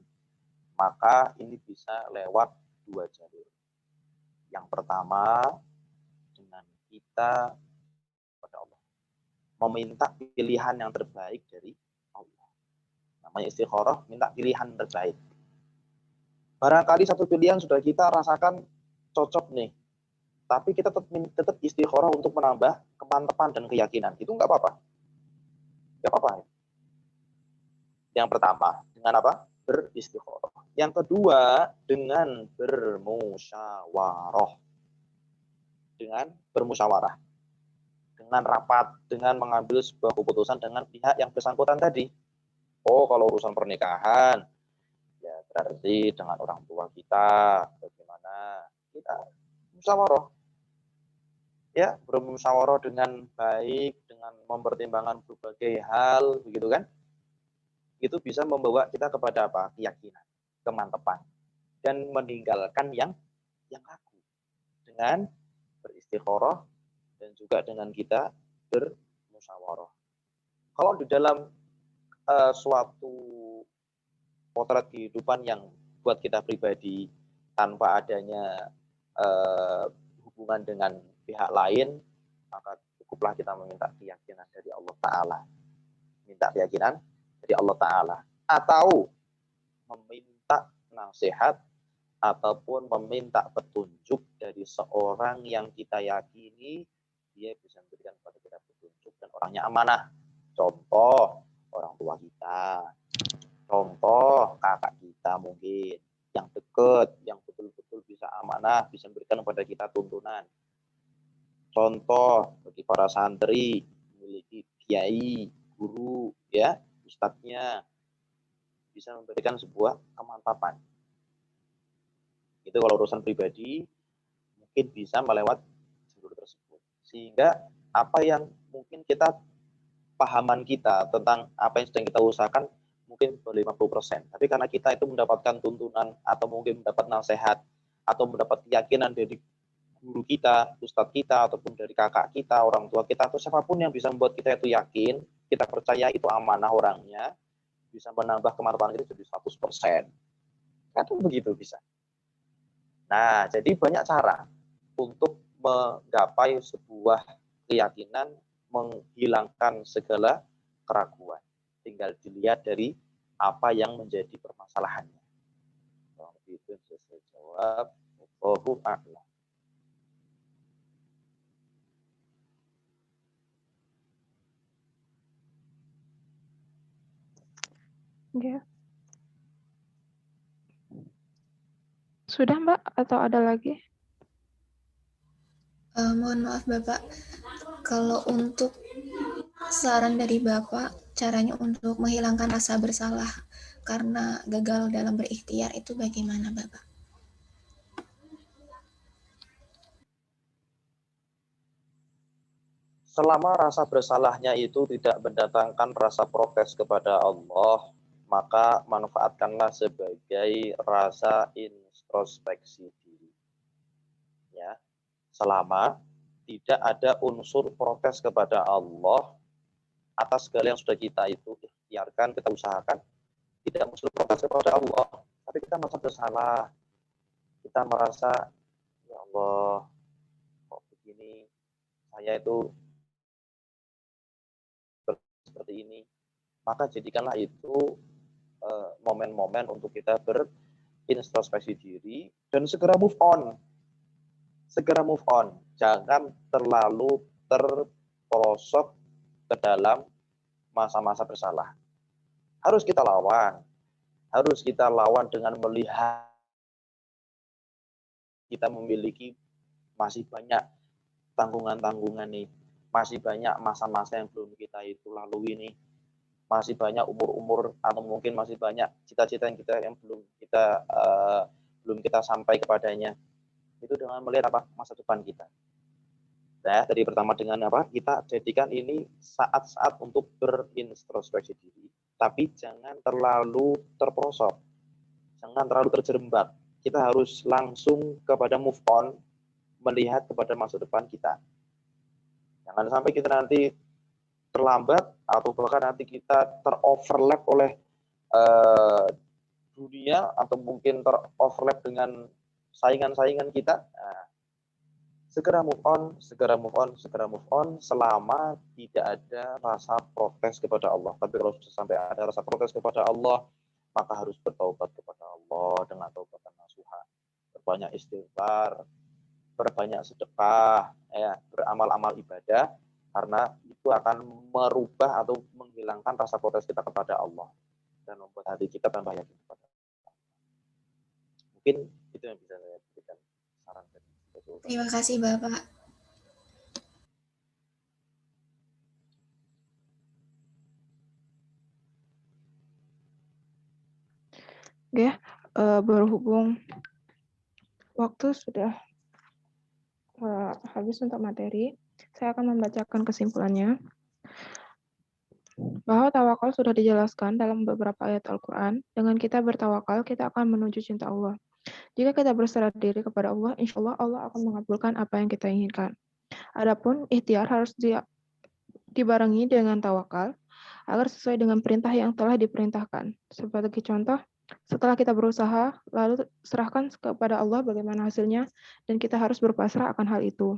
maka ini bisa lewat dua jalur. Yang pertama, dengan kita kepada Allah, meminta pilihan yang terbaik dari Allah. Namanya istikharah, minta pilihan terbaik. Barangkali satu pilihan sudah kita rasakan cocok nih, tapi kita tetap istikharah untuk menambah kemantapan dan keyakinan. Itu nggak apa-apa. Nggak apa-apa. Yang pertama, dengan apa? Beristikharah. Yang kedua, dengan bermusyawarah. Dengan rapat, dengan mengambil sebuah keputusan dengan pihak yang bersangkutan tadi. Oh, kalau urusan pernikahan, ya berarti dengan orang tua kita, bagaimana? Kita musyawarah. Ya, bermusyawarah dengan baik, dengan mempertimbangkan berbagai hal, begitu kan? Itu bisa membawa kita kepada apa? Keyakinan, kemantapan, dan meninggalkan yang ragu dengan beristikharah dan juga dengan kita bermusyawarah. Kalau di dalam suatu potret kehidupan yang buat kita pribadi tanpa adanya hubungan dengan pihak lain, maka cukuplah kita meminta keyakinan dari Allah Ta'ala. Minta keyakinan dari Allah Ta'ala. Atau meminta nasihat ataupun meminta petunjuk dari seorang yang kita yakini dia bisa memberikan kepada kita petunjuk dan orangnya amanah. Contoh orang tua kita, contoh kakak kita mungkin yang dekat, yang betul-betul bisa amanah, bisa memberikan kepada kita tuntunan. Contoh bagi para santri memiliki kiai, guru, ya, ustadznya bisa memberikan sebuah kemantapan. Itu kalau urusan pribadi mungkin bisa melewat jalur tersebut. Sehingga apa yang mungkin kita pahaman kita tentang apa yang sedang kita usahakan mungkin 50%. Tapi karena kita itu mendapatkan tuntunan atau mungkin mendapat nasihat atau mendapat keyakinan dari guru kita, ustadz kita, ataupun dari kakak kita, orang tua kita, atau siapapun yang bisa membuat kita itu yakin, kita percaya itu amanah orangnya, bisa menambah kemantapan kita jadi 100%. Kan begitu bisa. Nah, jadi banyak cara untuk menggapai sebuah keyakinan, menghilangkan segala keraguan. Tinggal dilihat dari apa yang menjadi permasalahannya. Itu saya jawab. Wallahu a'lam. Ya. Sudah Mbak atau ada lagi? Mohon maaf Bapak, kalau untuk saran dari Bapak, caranya untuk menghilangkan rasa bersalah karena gagal dalam berikhtiar itu bagaimana Bapak? Selama rasa bersalahnya itu tidak mendatangkan rasa protes kepada Allah, maka manfaatkanlah sebagai rasa introspeksi diri. Ya, selama tidak ada unsur protes kepada Allah atas segala yang sudah kita itu ikhtiarkan, kita usahakan, tidak unsur protes kepada Allah, tapi kita merasa bersalah, kita merasa ya Allah kok begini, saya itu seperti ini, maka jadikanlah itu momen-momen untuk kita berintrospeksi diri dan segera move on. Segera move on. Jangan terlalu terperosok ke dalam masa-masa bersalah. Harus kita lawan. Harus kita lawan dengan melihat kita memiliki masih banyak tanggungan-tanggungan nih. Masih banyak masa-masa yang belum kita itu lalui nih. Masih banyak umur-umur atau mungkin masih banyak cita-cita yang belum kita sampai kepadanya. Itu dengan melihat apa masa depan kita. Nah, tadi pertama dengan apa? Kita jadikan ini saat-saat untuk berintrospeksi diri, tapi jangan terlalu terperosok. Jangan terlalu terjerembab. Kita harus langsung kepada move on, melihat kepada masa depan kita. Jangan sampai kita nanti terlambat atau bahkan nanti kita teroverlap oleh dunia atau mungkin teroverlap dengan saingan-saingan kita. Nah, segera move on selama tidak ada rasa protes kepada Allah. Tapi kalau sudah sampai ada rasa protes kepada Allah, maka harus bertaubat kepada Allah dengan taubatan nasuha. Berbanyak istighfar, berbanyak sedekah, ya, beramal-amal ibadah, karena itu akan merubah atau menghilangkan rasa protes kita kepada Allah dan membuat hati kita tambah yakin kepada Allah. Mungkin itu yang bisa saya berikan saran. Terima kasih Bapak. Oke, berhubung waktu sudah habis untuk materi, saya akan membacakan kesimpulannya. Bahwa tawakal sudah dijelaskan dalam beberapa ayat Al-Quran. Dengan kita bertawakal, kita akan menuju cinta Allah. Jika kita berserah diri kepada Allah, insya Allah akan mengabulkan apa yang kita inginkan. Adapun ikhtiar harus dibarengi dengan tawakal, agar sesuai dengan perintah yang telah diperintahkan. Sebagai contoh, Setelah kita berusaha, lalu serahkan kepada Allah bagaimana hasilnya, dan kita harus berpasrah akan hal itu.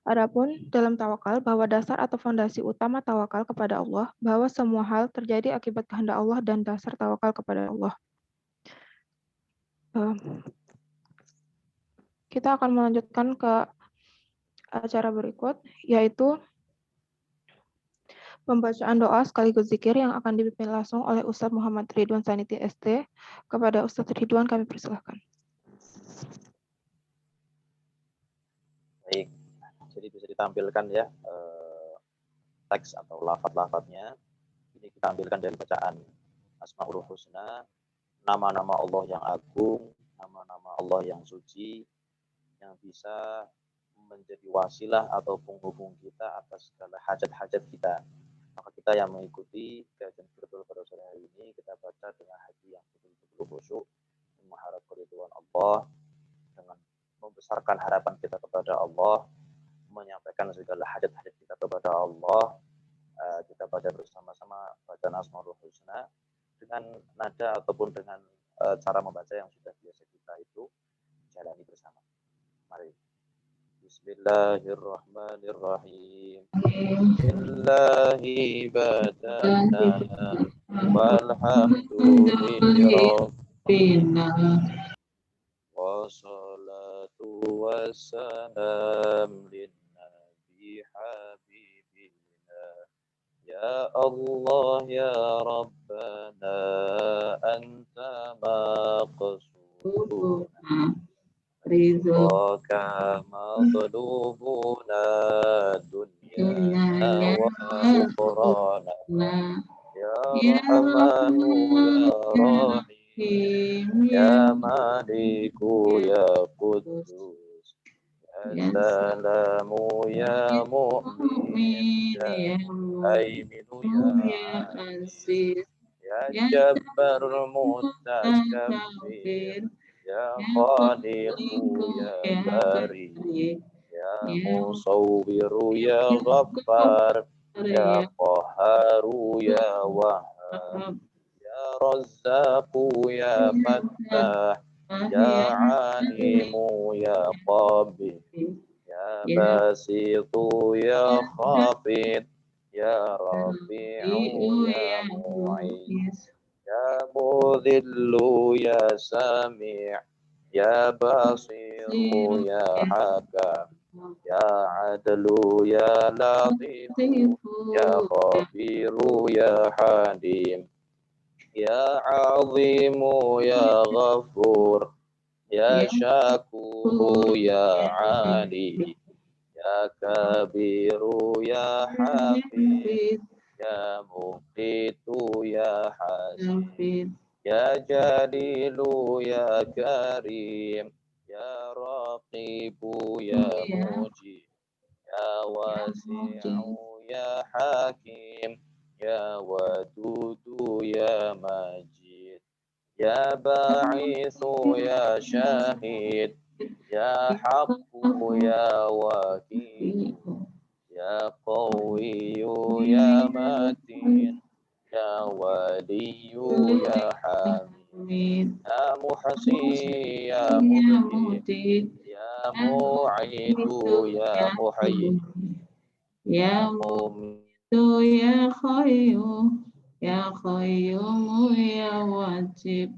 Adapun dalam tawakal, bahwa dasar atau fondasi utama tawakal kepada Allah, bahwa semua hal terjadi akibat kehendak Allah dan dasar tawakal kepada Allah. Kita akan melanjutkan ke acara berikut, yaitu pembacaan doa sekaligus zikir yang akan dipimpin langsung oleh Ustadz Muhammad Ridwan Saniti ST. Kepada Ustadz Ridwan kami persilahkan. Baik, jadi bisa ditampilkan ya teks atau lafaz-lafaznya. Ini kita ambilkan dari bacaan Asmaul Husna, nama-nama Allah yang agung, nama-nama Allah yang suci, yang bisa menjadi wasilah atau penghubung kita atas segala hajat-hajat kita. Maka kita yang mengikuti kajian virtual pada sore hari ini, kita baca dengan hati yang betul-betul khusyuk, mengharap keridhaan Allah, dengan membesarkan harapan kita kepada Allah, menyampaikan segala hajat-hajat kita kepada Allah. Kita baca bersama-sama bacaan Asmaul Husna dengan nada ataupun dengan cara membaca yang sudah biasa kita itu jalani bersama. Mari. Bismillahirrahmanirrahim. Billahi badana walhamdulillah. Wassalatu wassalam linnabi habibina. Ya Allah ya Rabbana anta maqsuduna. Rizqaka matlubuna dunyana wa ukhrana. Ya Rahmanu ya Rahim, ya Maliku ya Quddus, ya Salamu ya Mu'min, ya Muhaiminu ya Aziz, ya Jabbar Mutakabbir, ya Khaliqu ya Bari, ya Musawwiru ya Ghaffar, ya Qahharu ya Wahhab, ya Razzaqu ya Fattah, ya Alimu ya Qabih, ya Basitu ya Khafid, ya Rafi'u ya Mu'iz, ya Mudhillu ya Sami', ya Basiru ya Hakam, ya Adlu ya Latifu, ya Khabiru ya Halim, ya Azimu ya Ghafur, ya Syakuru ya Ali, ya Kabiru ya Hafid, ya Muqitu ya Hasib, ya Jalilu ya Karim, ya Raqibu ya Mujib, ya Wasi'u ya Hakim, ya Wadudu ya Majid, ya Ba'ithu ya Syahid, ya Haqqu ya Wakil, ya Qawiyyu ya Matin, ya Waliyyu ya Hamid, ya Muhsi ya Mubin, ya Mu'idu ya Muhayyin, ya Mumitu ya Khayyu, ya Qayyumu ya Wajib,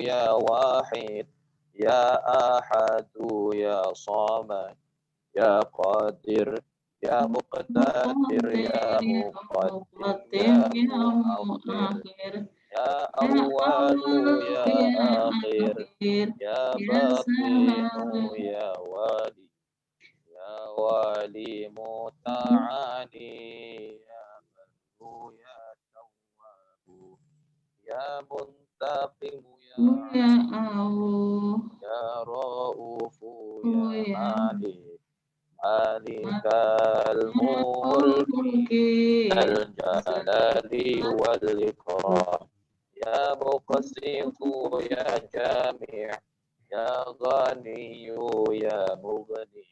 ya Wahid, ya Ahadu ya Samad, ya Qadir, ya Muqtadir, ya Muqaddim, ya Muakhir, ya Awwalu ya Akhir, ya Baqinu ya Wali, ya Wali Muta'ali, ya Barru ya Tawwabu, ya Muntaqimu ya Awu, ya Ra'ufu ya Malik, Malikal Mulki al Jalali wal Ikram, ya Muqsitu ya Jami', ya Ghaniyu ya Mughni,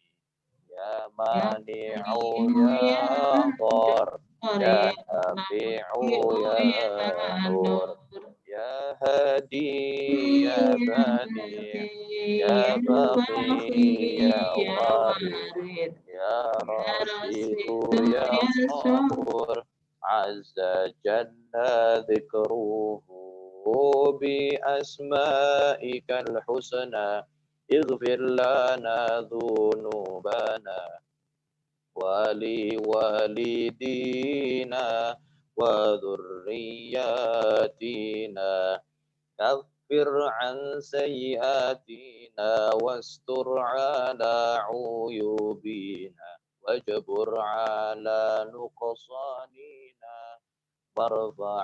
ya Mani'u ya Dhar, Ya Qarib. Nafi'u ya Nur, Ya Hadi ya Badi, Ya Baqi ya Warid, Ya Rashidu ya Sabur, Azza Jalla Dhikruhu bi asma'ikal husna, Ighfir lana dhunubana ولوالدينا وذرياتنا كفر عن سيئاتنا واستر على عيوبنا واجبر على نقصاننا وارفع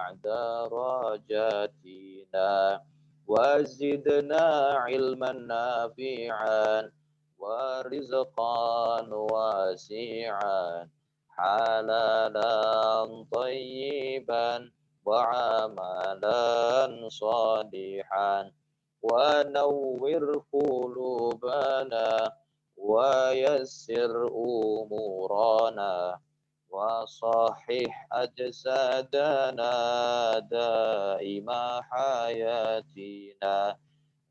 درجاتنا وزدنا علما نافعا ورزقا واسعا حلالا طيبا وعملا صالحا ونور قلوبنا ويسر أمورنا وصحح أجسادنا دائم حياتنا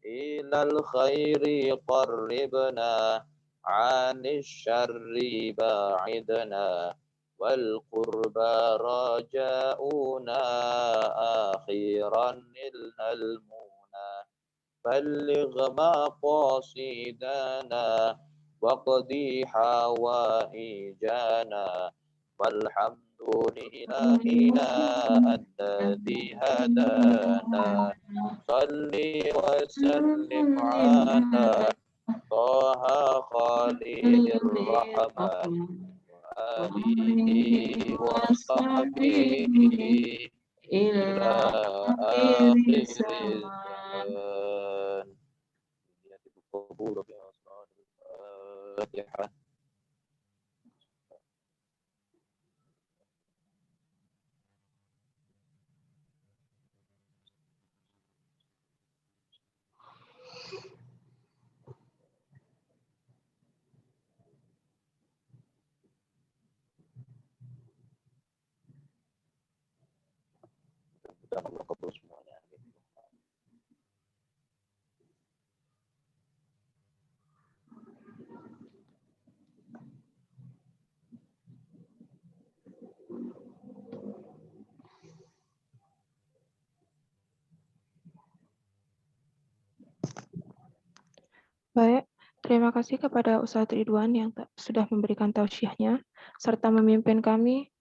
إلى الخير قربنا عن الشر باعدنا والقربى رجاؤنا آخرا نلنا المنى بلغ مقاصدنا واقضي حوائجنا والحمد لإلهنا الذي هدانا صل وسلم على طه خليل الرحمن وآله وصحبه إلى آخر الزمان. قبول بأسرار الفاتحة. Dan Allah kabul semuanya. Baik, terima kasih kepada Ustadz Ridwan yang sudah memberikan tausiahnya serta memimpin kami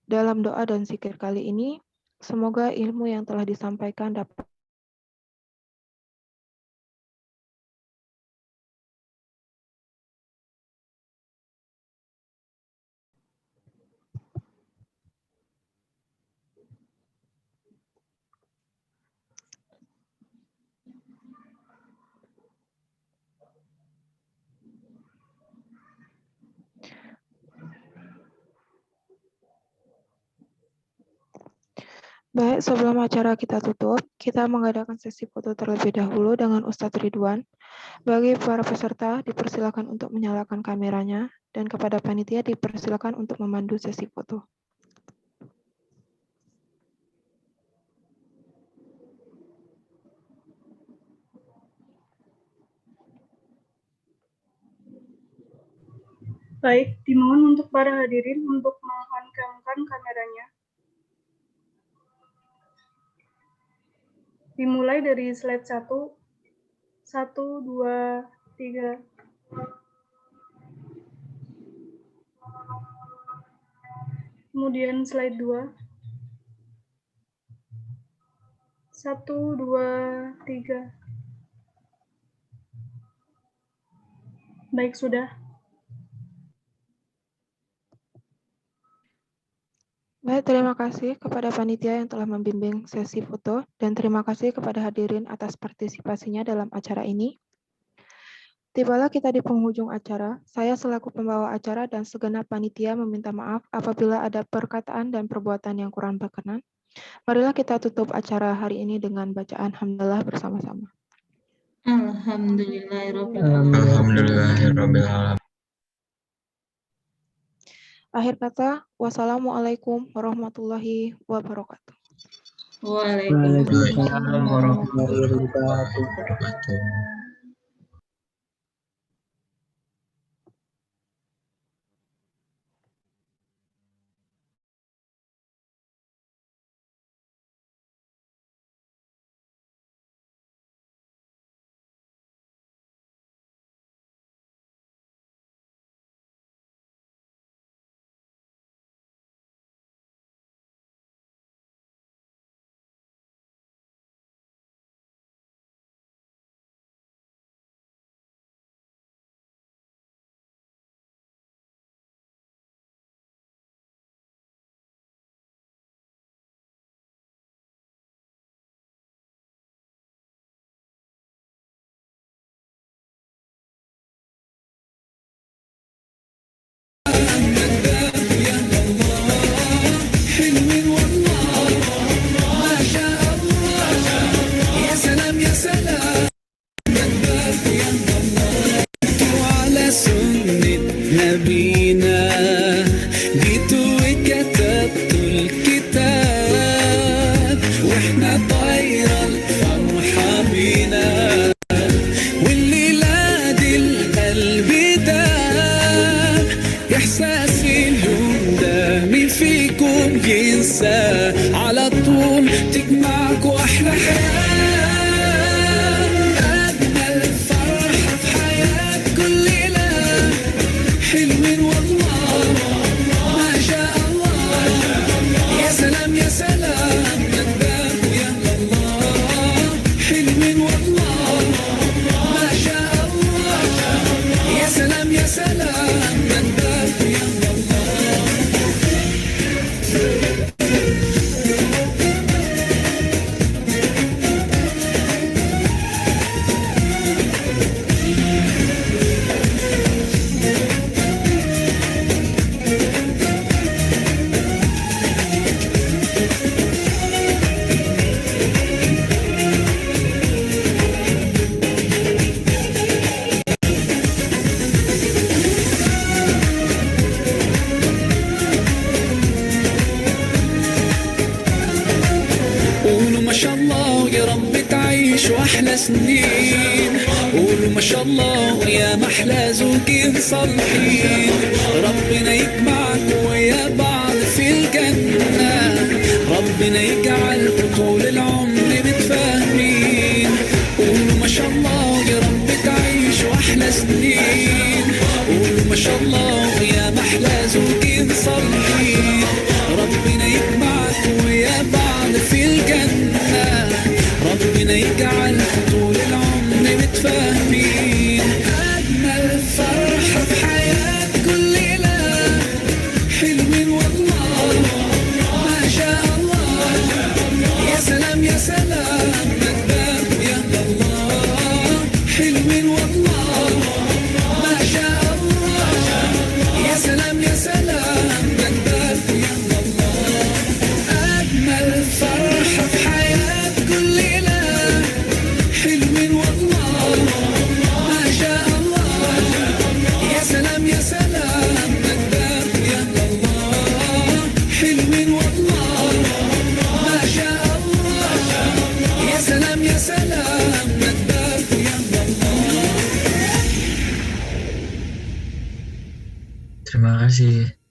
dalam doa dan zikir kali ini. Semoga ilmu yang telah disampaikan dapat Baik, sebelum acara kita tutup, kita mengadakan sesi foto terlebih dahulu dengan Ustadz Ridwan. Bagi para peserta, dipersilakan untuk menyalakan kameranya, dan kepada panitia dipersilakan untuk memandu sesi foto. Baik, dimohon untuk para hadirin untuk menghankamkan kameranya. Dimulai dari slide 1, 1, 2, 3. Kemudian slide 2. 1, 2, 3. Baik, sudah. Baik, terima kasih kepada panitia yang telah membimbing sesi foto, dan terima kasih kepada hadirin atas partisipasinya dalam acara ini. Tibalah kita di penghujung acara. Saya selaku pembawa acara dan segenap panitia meminta maaf apabila ada perkataan dan perbuatan yang kurang berkenan. Marilah kita tutup acara hari ini dengan bacaan hamdalah bersama-sama. Alhamdulillahirabbil alamin. Alhamdulillahirabbil alamin. Akhir kata, wassalamualaikum warahmatullahi wabarakatuh. Waalaikumsalam. Waalaikumsalam warahmatullahi wabarakatuh. على طول تجمعكوا أحلى حياة، أجمل فرحة في حياة كل ليلة، حلوين والله ما شاء الله، يا سلام يا سلام نداك يا الله، حلوين والله ما شاء الله، يا سلام يا سلام نداك يا الله. أحلى سنين قولوا ما شاء الله يا محلى زوجين صالحين، ربنا يجمعكم ويا بعض في الجنة، ربنا يجعلكم طول العمر متفاهمين، قولوا ما شاء الله يا رب تعيشوا أحلى سنين، قولوا ما شاء الله يا محلى زوجين صالحين، ربنا يجمعكم ويا بعض في الجنة، ربنا يجعل طول العمر متفاهمين، أجمل فرحة في حياة كل ليلة، حلوين والله ما شاء الله، يا سلام يا سلام نداك يا الله، حلوين والله ما شاء الله، يا سلام يا سلام نداك يا الله، أجمل فرحة في حياة كل ليلة، حلوين والله ما شاء الله، يا سلام يا سلام نداك يا الله، حلوين والله ما شاء الله، يا سلام يا سلام نداك يا الله. Terima kasih.